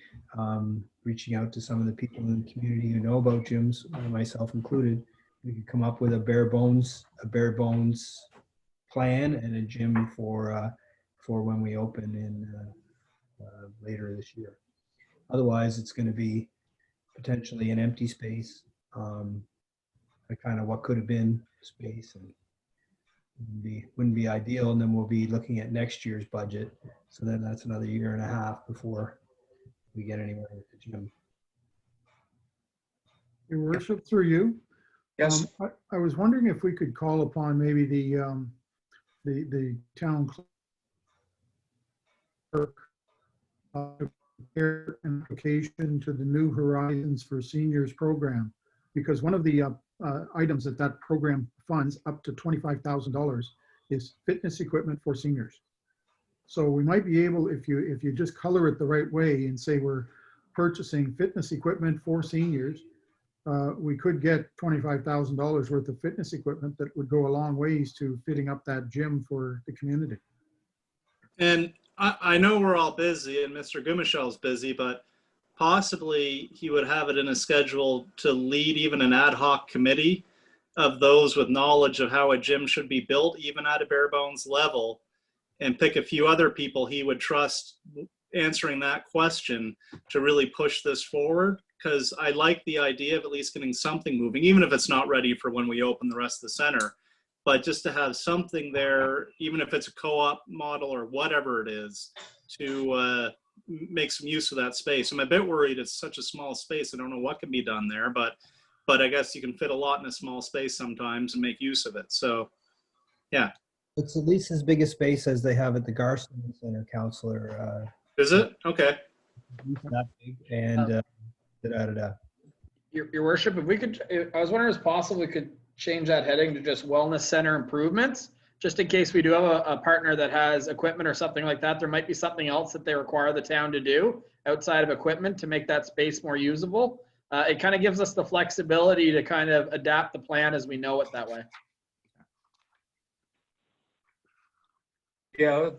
reaching out to some of the people in the community who know about gyms, myself included, we could come up with a bare bones plan and a gym for when we open in later this year. Otherwise, it's going to be potentially an empty space, a kind of what could have been space, and wouldn't be ideal. And then we'll be looking at next year's budget. So then that's another year and a half before we get anywhere with the gym. Your worship, through you. Yes, I was wondering if we could call upon maybe the town clerk to prepare an application to the New Horizons for Seniors program, because one of the items that program funds up to $25,000 is fitness equipment for seniors. So we might be able, if you just color it the right way and say we're purchasing fitness equipment for seniors, we could get $25,000 worth of fitness equipment that would go a long ways to fitting up that gym for the community. And I know we're all busy and Mr. Gumichel's busy, but possibly he would have it in a schedule to lead even an ad hoc committee of those with knowledge of how a gym should be built, even at a bare bones level, and pick a few other people he would trust answering that question to really push this forward. because I like the idea of at least getting something moving, even if it's not ready for when we open the rest of the center. But just to have something there, even if it's a co-op model or whatever it is, to make some use of that space. I'm a bit worried it's such a small space. I don't know what can be done there, but I guess you can fit a lot in a small space sometimes and make use of it. So, yeah. It's at least as big a space as they have at the Garson Center, Counselor. Is it? Okay. That big, and da-da-da-da. Your worship, if we could, I was wondering if it's possible we could change that heading to just wellness center improvements, just in case we do have a partner that has equipment or something like that. There might be something else that they require the town to do outside of equipment to make that space more usable. It kind of gives us the flexibility to kind of adapt the plan as we know it that way. Yeah,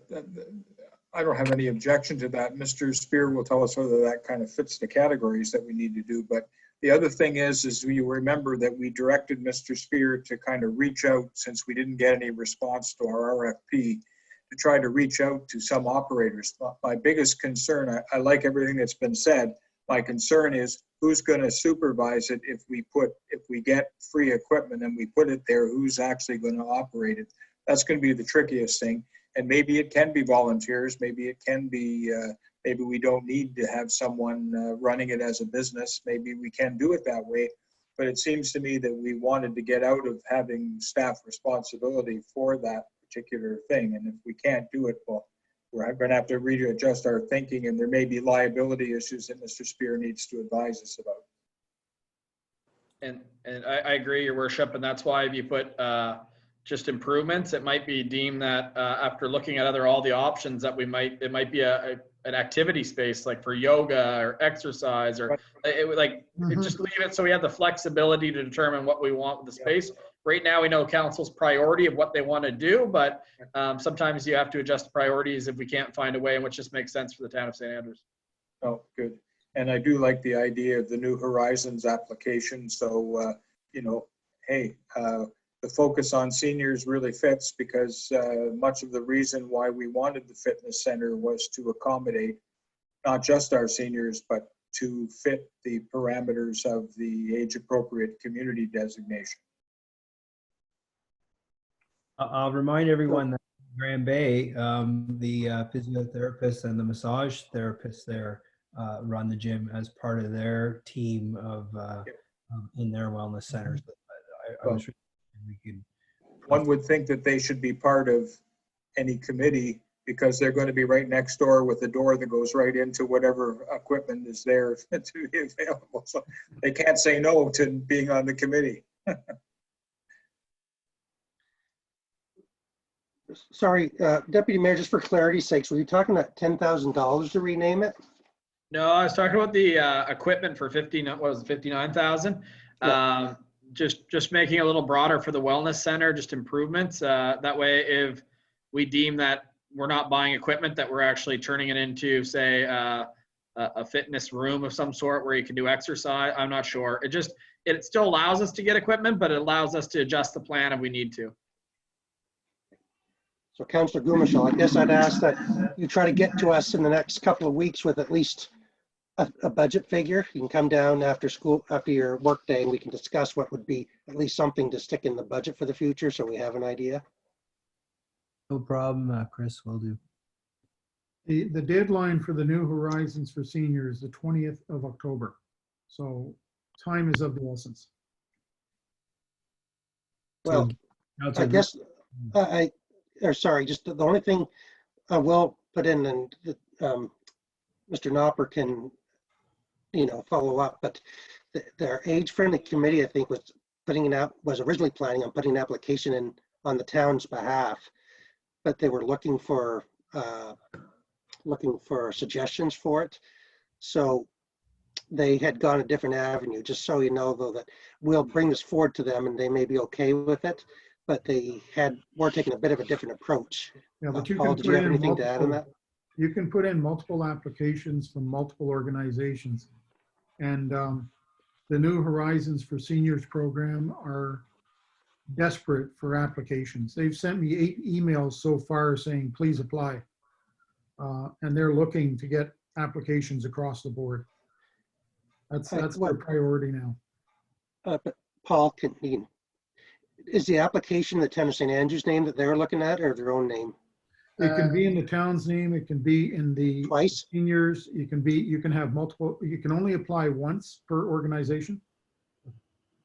I don't have any objection to that. Mr. Spear will tell us whether that kind of fits the categories that we need to do. But the other thing is you remember that we directed Mr. Spear to kind of reach out, since we didn't get any response to our RFP, to try to reach out to some operators. My biggest concern, I like everything that's been said. My concern is who's going to supervise it if we get free equipment and we put it there, who's actually going to operate it? That's going to be the trickiest thing. And maybe it can be volunteers. Maybe it can be, maybe we don't need to have someone running it as a business. Maybe we can do it that way. But it seems to me that we wanted to get out of having staff responsibility for that particular thing. And if we can't do it, well, we're going to have to readjust our thinking, and there may be liability issues that Mr. Spear needs to advise us about. And I agree, your worship, and that's why if you put just improvements, it might be deemed that after looking at all the options that it might be an activity space, like for yoga or exercise, or just leave it so we have the flexibility to determine what we want with the space. Right now, we know council's priority of what they want to do, but sometimes you have to adjust priorities if we can't find a way in which this makes sense for the town of St. Andrews. Oh, good. And I do like the idea of the New Horizons application. So, hey, the focus on seniors really fits, because much of the reason why we wanted the fitness center was to accommodate not just our seniors, but to fit the parameters of the age-appropriate community designation. I'll remind everyone that Grand Bay, the physiotherapists and the massage therapists there run the gym as part of their team of in their wellness centers. But I was we could. One would think that they should be part of any committee, because they're going to be right next door with the door that goes right into whatever equipment is there to be available. So they can't say no to being on the committee. Sorry, Deputy Mayor, just for clarity's sake, were you talking about $10,000 to rename it? No, I was talking about the equipment for 59,000. Yeah. Just making it a little broader for the wellness center, just improvements. That way, if we deem that we're not buying equipment, that we're actually turning it into, say, a fitness room of some sort where you can do exercise. I'm not sure. It still allows us to get equipment, but it allows us to adjust the plan if we need to. So Councillor Gumashall, I guess I'd ask that you try to get to us in the next couple of weeks with at least a budget figure. You can come down after school, after your work day, and we can discuss what would be at least something to stick in the budget for the future, so we have an idea. No problem, Chris, will do. The deadline for the New Horizons for seniors is the 20th of October. So time is of the essence. Well, I guess just the only thing I will put in, and Mr. Knopper can, follow up, but their age-friendly committee, I think, was originally planning on putting an application in on the town's behalf, but they were looking for suggestions for it. So they had gone a different avenue. Just so you know, though, that we'll bring this forward to them and they may be okay with it, but we're taking a bit of a different approach. Yeah, but Paul, did you have anything to add on that? You can put in multiple applications from multiple organizations. And the New Horizons for Seniors program are desperate for applications. They've sent me 8 emails so far saying, please apply. And they're looking to get applications across the board. That's Right, their priority now. But Paul, is the application the town of St. Andrews name that they're looking at, or their own name? It can be in the town's name, it can be in the Twice? seniors, you can have multiple, you can only apply once per organization.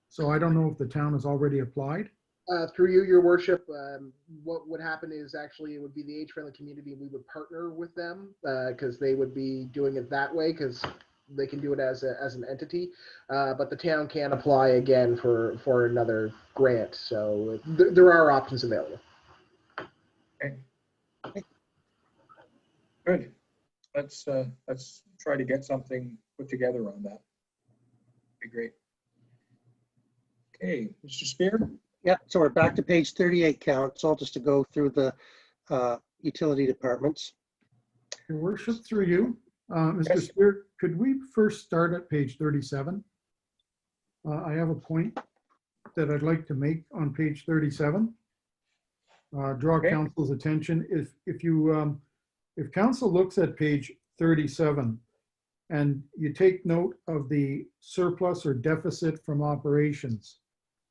So I don't know if the town has already applied. Through you, your worship, what would happen is actually it would be the age-friendly community. We would partner with them because they would be doing it that way because they can do it as an entity. But the town can apply again for another grant. So there are options available. Good. Let's try to get something put together on that. Be great. Okay, Mr. Spear? Yeah, so we're back to page 38, council, just to go through the utility departments. Your worship, through you, Mr. Yes. Spear, could we first start at page 37? I have a point that I'd like to make on page 37. Draw Okay. council's attention. If council looks at page 37 and you take note of the surplus or deficit from operations,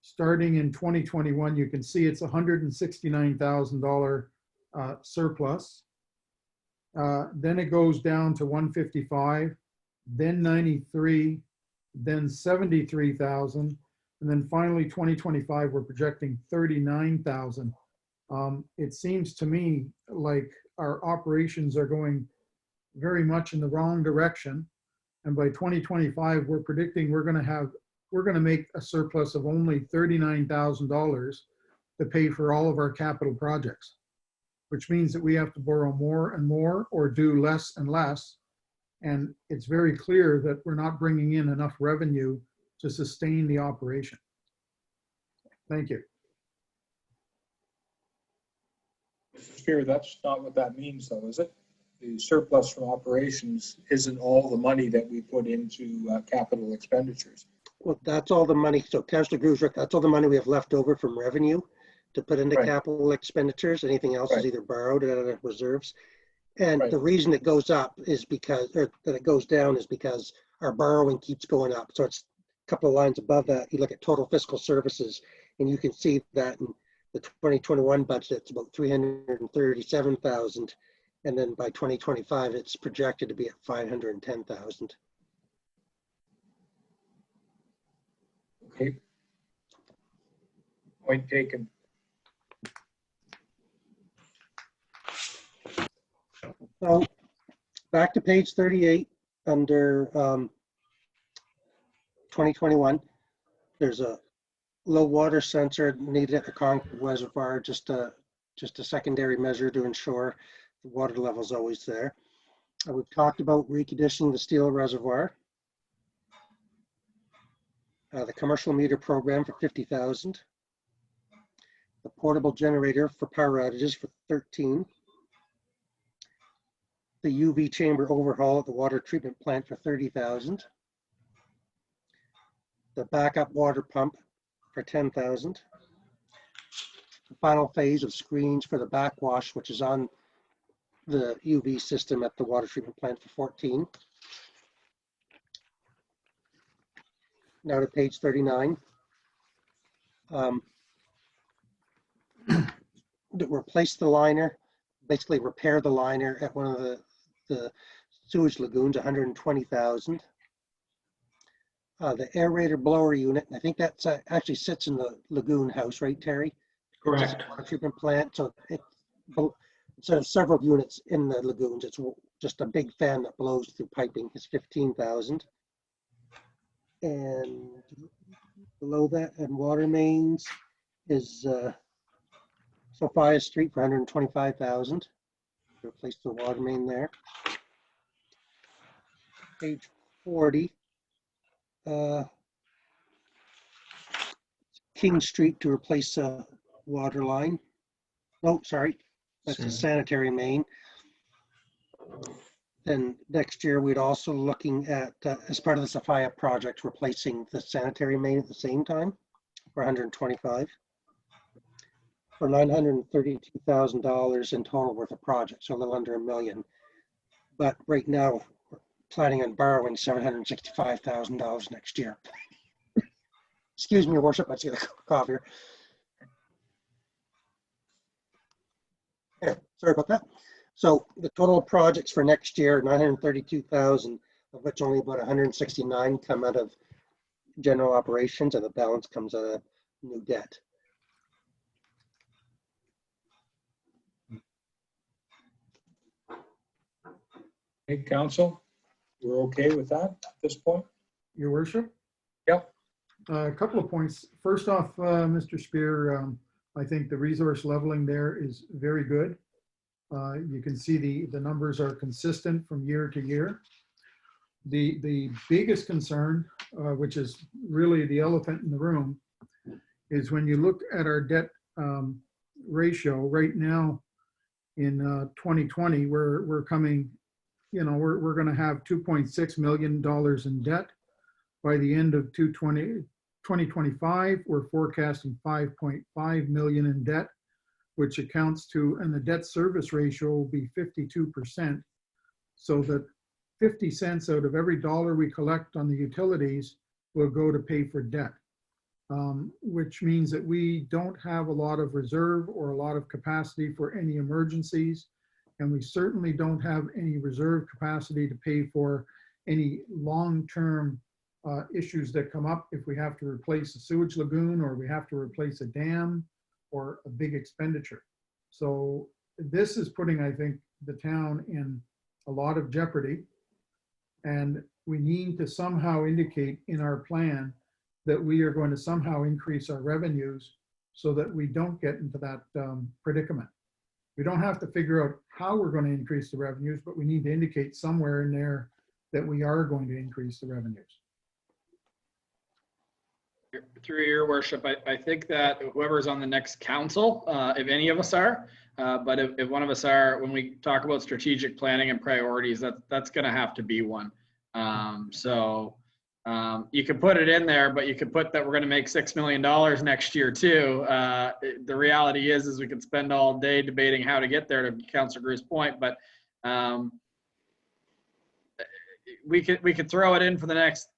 starting in 2021, you can see it's $169,000 surplus. Then it goes down to 155, then 93, then 73,000, and then finally 2025 we're projecting 39,000. It seems to me like our operations are going very much in the wrong direction, and by 2025 we're predicting we're going to make a surplus of only $39,000 to pay for all of our capital projects, which means that we have to borrow more and more or do less and less. And it's very clear that we're not bringing in enough revenue to sustain the operation. Thank you. Mr. Spear, that's not what that means though, is it? The surplus from operations isn't all the money that we put into capital expenditures. Well, that's all the money. So Councillor Gruzrik, that's all the money we have left over from revenue to put into Right. capital expenditures. Anything else is Right. either borrowed out of reserves. And Right. the reason it goes up is because, or that it goes down is because our borrowing keeps going up. So it's a couple of lines above that. You look at total fiscal services and you can see that in the 2021 budget, it's about 337,000. And then by 2025, it's projected to be at 510,000. Okay. Point taken. So back to page 38 under 2021. There's a low water sensor needed at the Concord Reservoir, just a secondary measure to ensure the water level is always there. We've talked about reconditioning the steel reservoir. The commercial meter program for 50,000. The portable generator for power outages for 13. The UV chamber overhaul at the water treatment plant for 30,000. The backup water pump for 10,000. The final phase of screens for the backwash, which is on the UV system at the water treatment plant for 14. Now to page 39. Replace the liner, basically repair the liner at one of the sewage lagoons, 120,000. The aerator blower unit, I think that's actually sits in the lagoon house, right, Terry? Correct. Water treatment plant. So instead of several units in the lagoons, it's just a big fan that blows through piping. It's 15,000. And below that, and water mains is Sophia Street for 125,000. Replace the water main there. Page 40. King Street to replace a water line. Oh, sorry, that's a sanitary main. Then next year, we'd also looking at, as part of the Sophia project, replacing the sanitary main at the same time for 125. For $932,000 in total worth of project, so a little under $1 million. But right now, planning on borrowing $765,000 next year. Excuse me, Your Worship, I see the cough here. Yeah, sorry about that. So the total projects for next year, 932,000, of which only about 169 come out of general operations, and the balance comes out of new debt. Hey, council, we're okay with that at this point? Your worship? Yep. A couple of points. First off, Mr. Spear, I think the resource leveling there is very good. You can see the numbers are consistent from year to year. The biggest concern, which is really the elephant in the room, is when you look at our debt ratio right now in 2020, we're coming, we're going to have $2.6 million in debt. By the end of 2025, we're forecasting 5.5 million in debt, which accounts to, and the debt service ratio will be 52%. So that 50 cents out of every dollar we collect on the utilities will go to pay for debt, which means that we don't have a lot of reserve or a lot of capacity for any emergencies. And we certainly don't have any reserve capacity to pay for any long-term issues that come up if we have to replace a sewage lagoon or we have to replace a dam or a big expenditure. So this is putting, I think, the town in a lot of jeopardy. And we need to somehow indicate in our plan that we are going to somehow increase our revenues so that we don't get into that predicament. We don't have to figure out how we're going to increase the revenues, but we need to indicate somewhere in there that we are going to increase the revenues. Through your worship, I think that whoever's on the next council, if any of us are, but if one of us are, when we talk about strategic planning and priorities, that's going to have to be one. You can put it in there, but you could put that we're going to make $6 million next year too. The reality is we could spend all day debating how to get there, to Councillor Grew's point, but we could throw it in for the next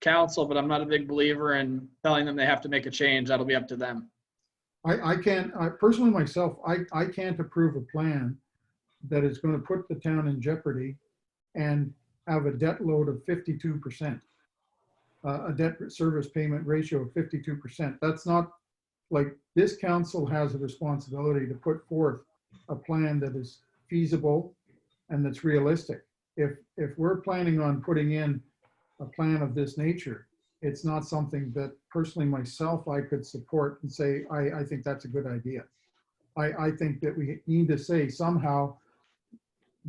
council, but I'm not a big believer in telling them they have to make a change. That'll be up to them. I personally myself, I can't approve a plan that is going to put the town in jeopardy and have a debt load of 52%, a debt service payment ratio of 52%. That's not, like, this council has a responsibility to put forth a plan that is feasible and that's realistic. If we're planning on putting in a plan of this nature, it's not something that personally myself I could support and say, I think that's a good idea. I think that we need to say somehow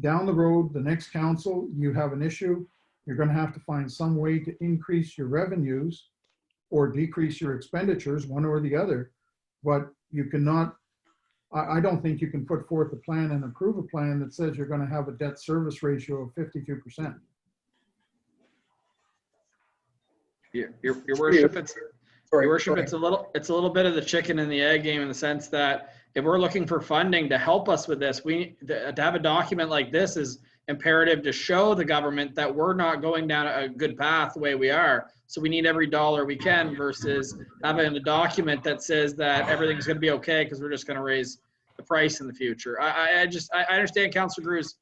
down the road, the next council, you have an issue, you're going to have to find some way to increase your revenues or decrease your expenditures, one or the other. But you cannot, I don't think you can put forth a plan and approve a plan that says you're going to have a debt service ratio of 52%. Your worship, it's a little bit of the chicken and the egg game, in the sense that if we're looking for funding to help us with this, to have a document like this is imperative to show the government that we're not going down a good path the way we are. So we need every dollar we can, versus having a document that says that everything's going to be okay because we're just going to raise the price in the future. I understand Councillor Grew's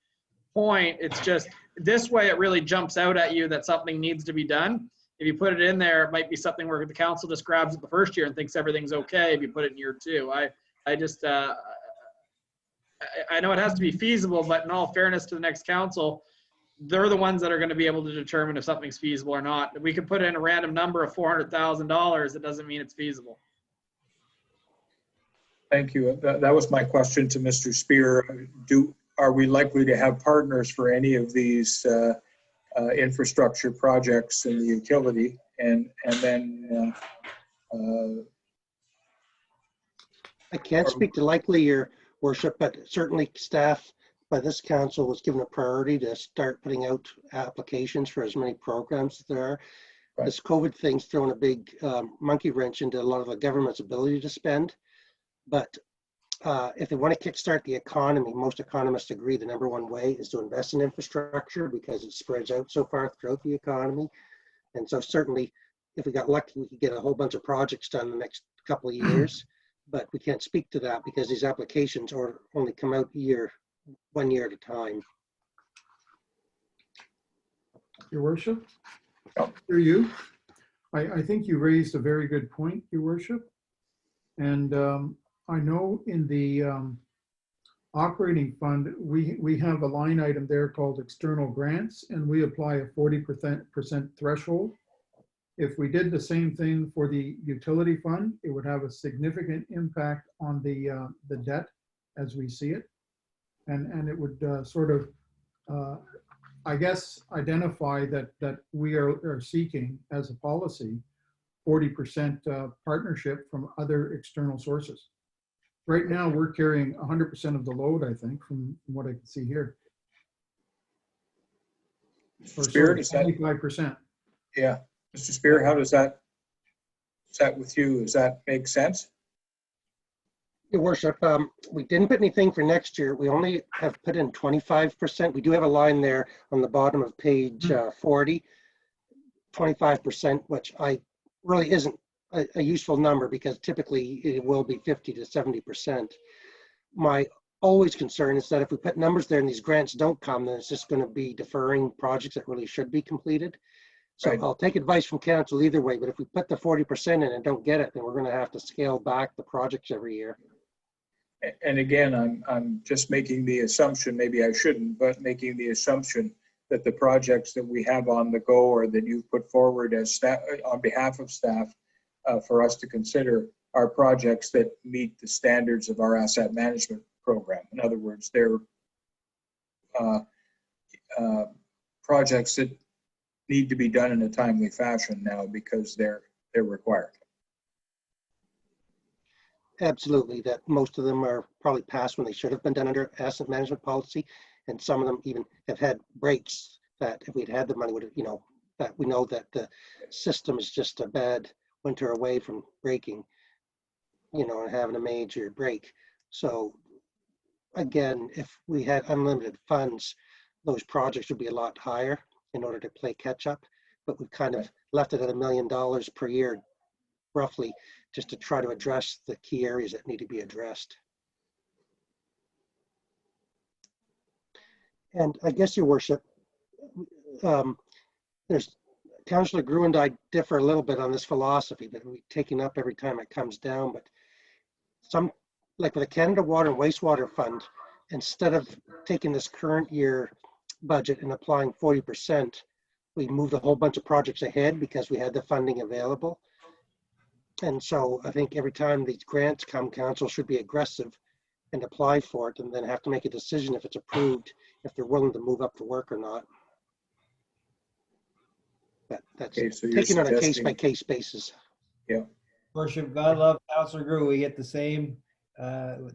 point. It's just this way it really jumps out at you that something needs to be done. If you put it in there, it might be something where the council just grabs it the first year and thinks everything's okay if you put it in year two. I know it has to be feasible, but in all fairness to the next council, they're the ones that are going to be able to determine if something's feasible or not. If we could put in a random number of $400,000, it doesn't mean it's feasible. Thank you. That was my question to Mr. Spear. Are we likely to have partners for any of these infrastructure projects in the utility? And then I can't speak to likely, Your Worship, but certainly staff by this council was given a priority to start putting out applications for as many programs as there are. Right. This COVID thing's thrown a big monkey wrench into a lot of the government's ability to spend. But if they want to kickstart the economy, most economists agree the number one way is to invest in infrastructure because it spreads out so far throughout the economy. And so certainly, if we got lucky, we could get a whole bunch of projects done in the next couple of years. But we can't speak to that because these applications only come out 1 year at a time. Your worship? Through you. I think you raised a very good point, Your worship. And I know in the operating fund, we have a line item there called external grants, and we apply a 40% threshold. If we did the same thing for the utility fund, it would have a significant impact on the debt as we see it. And it would sort of, I guess, identify that we are seeking as a policy 40% partnership from other external sources. Right now, we're carrying 100% of the load, I think, from what I can see here. Or Spear, does that, 25%. yeah, Mr. Spear, how does that, is that with you? Does that make sense? Your worship, we didn't put anything for next year. We only have put in 25%. We do have a line there on the bottom of page 40, 25%, which really isn't a useful number because typically it will be 50 to 70%. My always concern is that if we put numbers there and these grants don't come, then it's just going to be deferring projects that really should be completed. So Right. I'll take advice from council either way, but if we put the 40% in and don't get it, then we're going to have to scale back the projects every year. And again, I'm just making the assumption, maybe I shouldn't, but making the assumption that the projects that we have on the go or that you've put forward as staff, on behalf of staff, for us to consider are projects that meet the standards of our asset management program. In other words, they're projects that need to be done in a timely fashion now because they're required. Absolutely, that most of them are probably past when they should have been done under asset management policy. And some of them even have had breaks that if we'd had the money would have, that we know that the system is just a bad winter away from breaking, and having a major break. So again, if we had unlimited funds, those projects would be a lot higher in order to play catch up. But we've kind of left it at $1 million per year, roughly, just to try to address the key areas that need to be addressed. And I guess, Your worship, there's Councillor Grew and I differ a little bit on this philosophy that we're taking up every time it comes down, but like with the Canada Water and Wastewater Fund, instead of taking this current year budget and applying 40%, we moved a whole bunch of projects ahead because we had the funding available. And so I think every time these grants come, council should be aggressive and apply for it and then have to make a decision if it's approved, if they're willing to move up for work or not. But that's Okay, so you're taken on a suggesting- case-by-case basis. Yeah. Worship, God love Councilor Grew. We get the same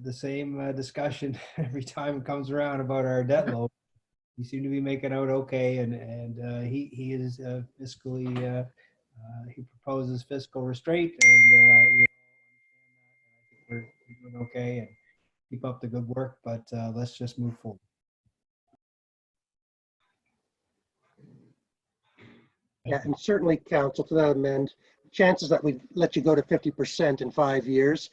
discussion every time it comes around about our debt load. You seem to be making out okay, and he is fiscally. He proposes fiscal restraint, and we're doing okay and keep up the good work. But let's just move forward. Yeah, and certainly, council, to that amend, chances that we let you go to 50% in 5 years.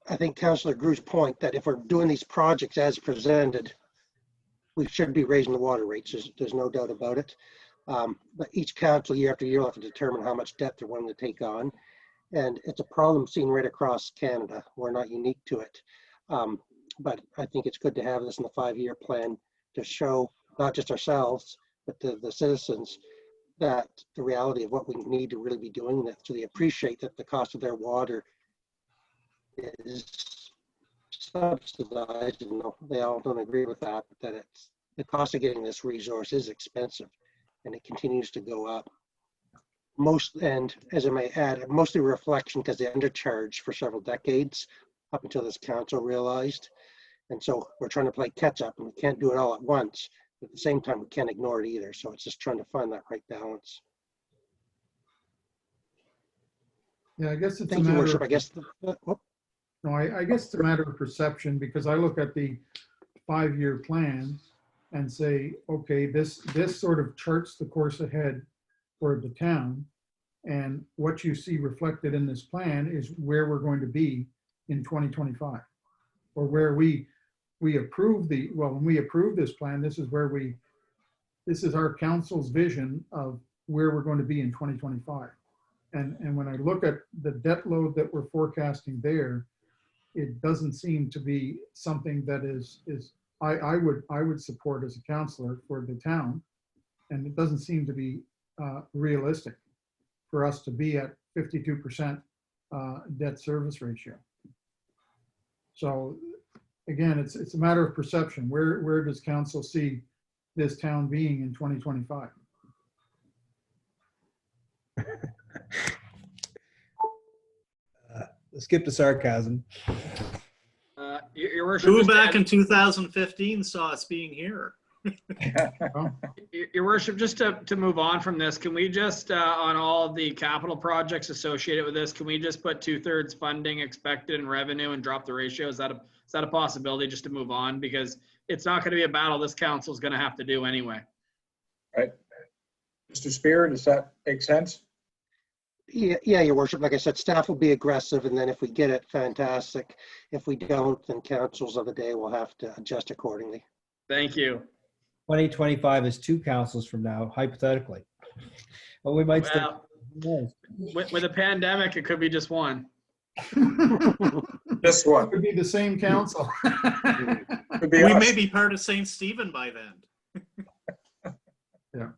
I think Councillor Grew's point that if we're doing these projects as presented, we should be raising the water rates. There's no doubt about it. But each council year after year will have to determine how much debt they're willing to take on. And it's a problem seen right across Canada. We're not unique to it. But I think it's good to have this in the 5-year plan to show not just ourselves, but the citizens that the reality of what we need to really be doing that, so they appreciate that the cost of their water is subsidized. And they all don't agree with that, but that it's the cost of getting this resource is expensive and it continues to go up. And as I may add, mostly a reflection because they undercharged for several decades up until this council realized. And so we're trying to play catch up and we can't do it all at once. But at the same time, we can't ignore it either. So it's just trying to find that right balance. Yeah, I guess it's Thank a you, matter Worship. of, I guess, No, I guess it's a matter of perception, because I look at the 5-year plan and say, okay, this sort of charts the course ahead for the town. And what you see reflected in this plan is where we're going to be in 2025. Or where we approve when we approve this plan, this is our council's vision of where we're going to be in 2025. And when I look at the debt load that we're forecasting there, it doesn't seem to be something that I would support as a councillor for the town. And it doesn't seem to be realistic for us to be at 52% debt service ratio. So again, it's a matter of perception. Where does council see this town being in 2025? Skip the sarcasm. Your worship, Who just to back add- in 2015 saw us being here? Your worship, just to move on from this, can we just, on all of the capital projects associated with this, can we just put 2/3 funding expected in revenue and drop the ratio? Is that a possibility, just to move on? Because it's not going to be a battle this council is going to have to do anyway. Right. Mr. Spear, does that make sense? Yeah, your worship. Like I said, staff will be aggressive, and then if we get it, fantastic. If we don't, then councils of the day will have to adjust accordingly. Thank you. 2025 is 2 councils from now, hypothetically. But we might still. Well, with a pandemic, it could be just one. This one. Could be the same council. Could be We us. may be part of St. Stephen by then. Yeah.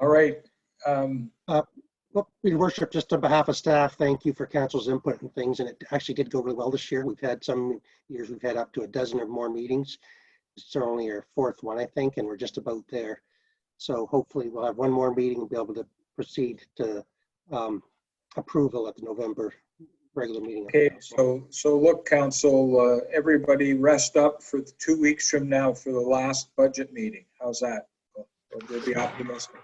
All right. Well, your worship, just on behalf of staff, thank you for council's input and things. And it actually did go really well this year. We've had some years we've had up to a dozen or more meetings. It's only our 4th one, I think, and we're just about there. So hopefully we'll have one more meeting and be able to proceed to approval at the November regular meeting. Okay, so look, council, everybody rest up for 2 weeks from now for the last budget meeting. How's that? We'll be optimistic.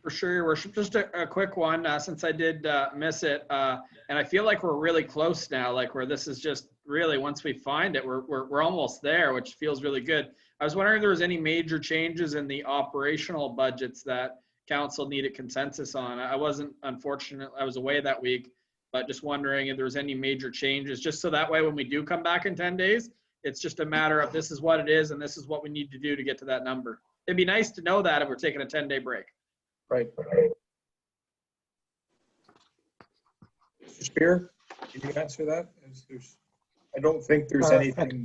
For sure, your worship. Just a quick one, since I did miss it, and I feel like we're really close now, like where this is just really, once we find it, we're almost there, which feels really good. I was wondering if there was any major changes in the operational budgets that council needed consensus on. I wasn't, unfortunate, I was away that week, but just wondering if there was any major changes, just so that way when we do come back in 10 days, it's just a matter of this is what it is and this is what we need to do to get to that number. It'd be nice to know that if we're taking a 10-day break. Right. Mr. Spear, can you answer that? I don't think there's anything.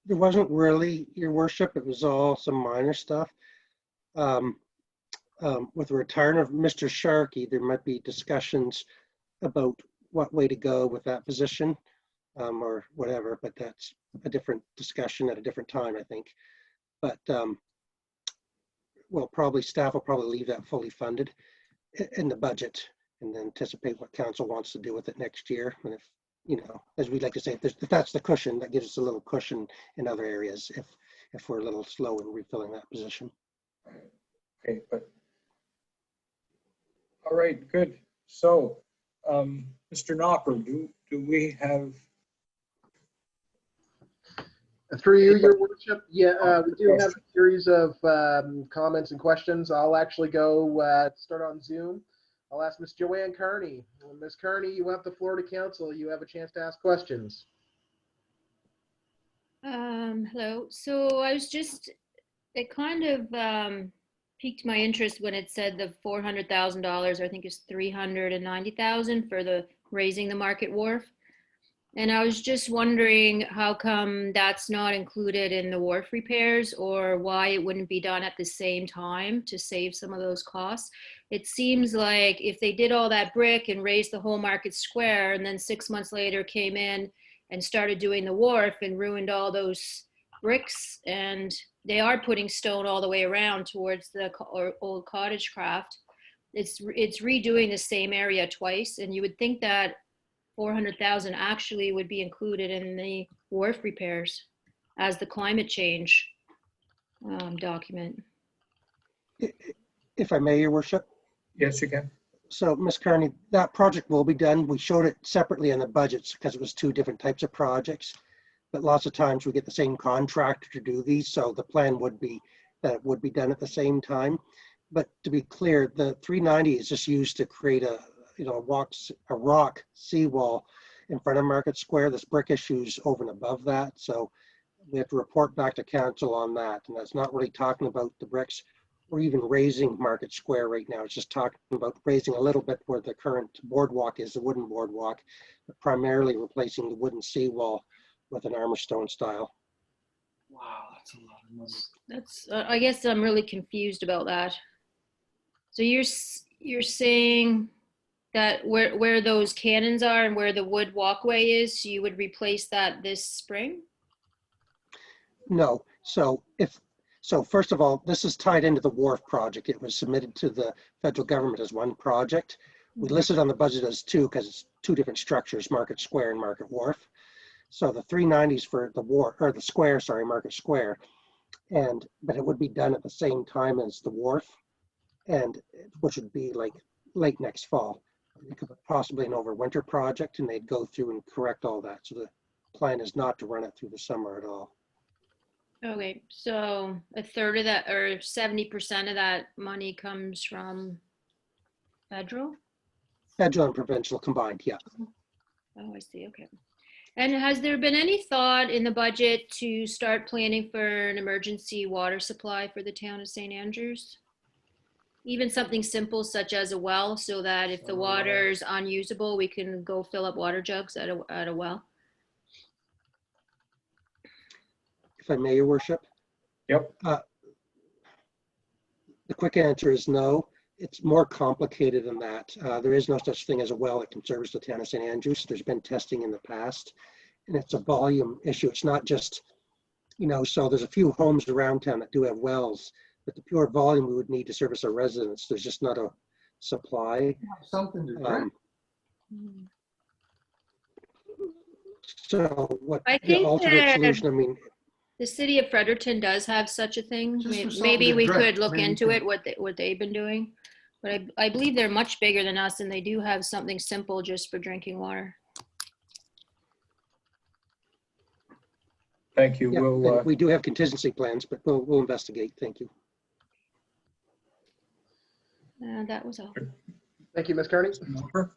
There wasn't really, your worship. It was all some minor stuff. With the return of Mr. Sharkey, there might be discussions about what way to go with that position or whatever, but that's a different discussion at a different time, I think. But well, staff will probably leave that fully funded in the budget and anticipate what council wants to do with it next year. And if, as we like to say, if that's the cushion, that gives us a little cushion in other areas if we're a little slow in refilling that position. Okay, but all right, good. So, Mr. Knocker, do we have? Through you, your worship. Yeah, we do have a series of comments and questions. I'll actually go start on Zoom. I'll ask Ms. Joanne Carney. Ms. Carney, you have the floor to council. You have a chance to ask questions. Hello. So I was it kind of piqued my interest when it said the $400,000, I think it's $390,000 for the raising the market wharf. And I was just wondering how come that's not included in the wharf repairs, or why it wouldn't be done at the same time to save some of those costs. It seems like if they did all that brick and raised the whole market square and then 6 months later came in and started doing the wharf and ruined all those bricks, and they are putting stone all the way around towards the old cottage craft, it's redoing the same area twice, and you would think that 400,000 actually would be included in the wharf repairs as the climate change document. If I may, your worship. Yes, you can. So Ms. Carney, that project will be done. We showed it separately in the budgets because it was two different types of projects. But lots of times we get the same contractor to do these, so the plan would be that it would be done at the same time. But to be clear, the 390 is just used to create a rock seawall in front of Market Square. This brick issue's over and above that, so we have to report back to council on that. And that's not really talking about the bricks or even raising Market Square right now. It's just talking about raising a little bit where the current boardwalk is, the wooden boardwalk, but primarily replacing the wooden seawall with an armor stone style. Wow, that's a lot of money. That's, I guess I'm really confused about that. So you're saying that where those cannons are and where the wood walkway is, you would replace that this spring? No, so first of all, this is tied into the wharf project. It was submitted to the federal government as one project. We listed on the budget as two because it's two different structures, Market Square and Market Wharf. So the 390s for the wharf, or the square, sorry, Market Square, but it would be done at the same time as the wharf, and which would be like late next fall. It could possibly an overwinter project, and they'd go through and correct all that. So the plan is not to run it through the summer at all. Okay, so a third of that, or 70% of that money comes from federal? Federal and provincial combined, yeah. Oh, I see, okay. And has there been any thought in the budget to start planning for an emergency water supply for the town of St. Andrews? Even something simple such as a well, so that if the water's unusable, we can go fill up water jugs at a well? If I may, Your Worship? Yep. The quick answer is no. It's more complicated than that. There is no such thing as a well that can service the town of St. Andrews. There's been testing in the past, and it's a volume issue. It's not just, so there's a few homes around town that do have wells, but the pure volume we would need to service our residents, there's just not a supply. Something to drink. So what I the think alternate that solution, the city of Fredericton does have such a thing. Just for something Maybe to we drink. could look Maybe into we it, what they've been doing. But I believe they're much bigger than us, and they do have something simple just for drinking water. Thank you. yeah, We'll, and we do have contingency plans, but we'll investigate. Thank you. That was all. Thank you, Ms. Carney. someone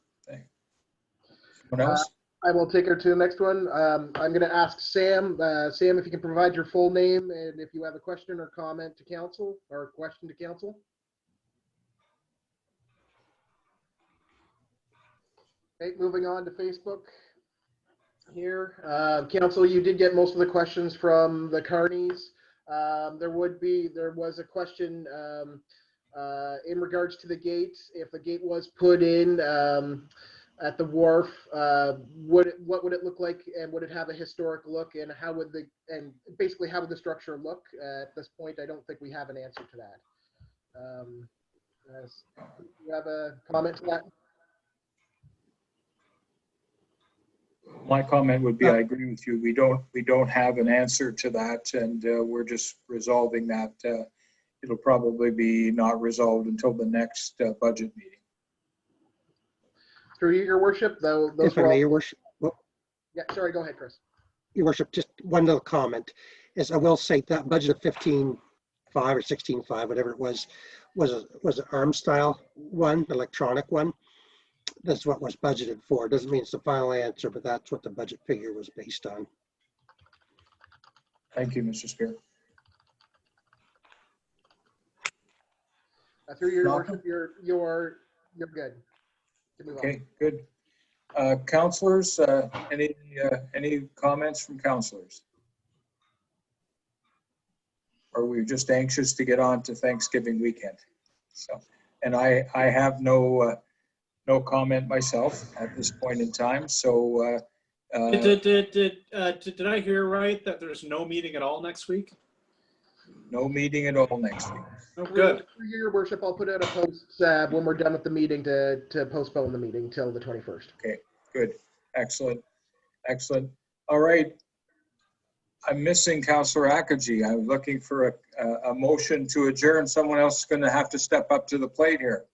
else? I will take her to the next one. I'm going to ask Sam. Sam, if you can provide your full name and if you have a question or comment to council or question to council. Okay, moving on to Facebook here. Council, you did get most of the questions from the Carneys. There was a question in regards to the gate. If the gate was put in at the wharf, what would it look like, and would it have a historic look, and basically how would the structure look? At this point, I don't think we have an answer to that. You have a comment to that? My comment would be, I agree with you. We don't have an answer to that, and we're just resolving that. It'll probably be not resolved until the next budget meeting. Through you, Your Worship, though. If I may, Your Worship. Well, yeah, sorry, go ahead, Chris. Your Worship, just one little comment is I will say that budget of 15.5 or 16.5, whatever it was an arm style one, electronic one. That's what was budgeted for. Doesn't mean it's the final answer, but that's what the budget figure was based on. Thank you, Mr. Spear. Through your Malcolm? Worship, you're good. To move on. Okay, good. Councilors, any comments from councilors? Or are we just anxious to get on to Thanksgiving weekend? So, and I have no comment myself at this point in time. So, Did I hear right that there's no meeting at all next week? no meeting at all next week. Oh, good. Through Your Worship, I'll put out a post when we're done with the meeting to postpone the meeting till the 21st. Okay, good. Excellent. Excellent. All right. I'm missing Councillor Akaji. I'm looking for a motion to adjourn. Someone else is going to have to step up to the plate here.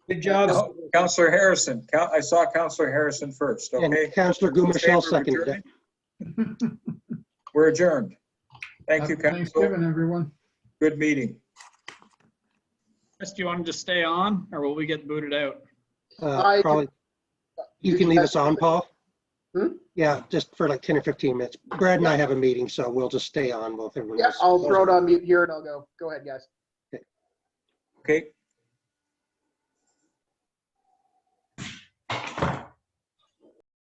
Good job. Counselor Harrison, I saw Counselor Harrison first, And okay? Councillor Gumashell seconded it. We're adjourned. Thank you, Happy Council. Thanksgiving, everyone. Good meeting. Chris, do you want to just stay on or will we get booted out? I Probably, you can leave us on, Paul? Hmm? Yeah, just for like 10 or 15 minutes. Brad and I have a meeting, so we'll just stay on while everyone Yeah, else. I'll throw it on mute here and I'll go. Go ahead, guys. Okay,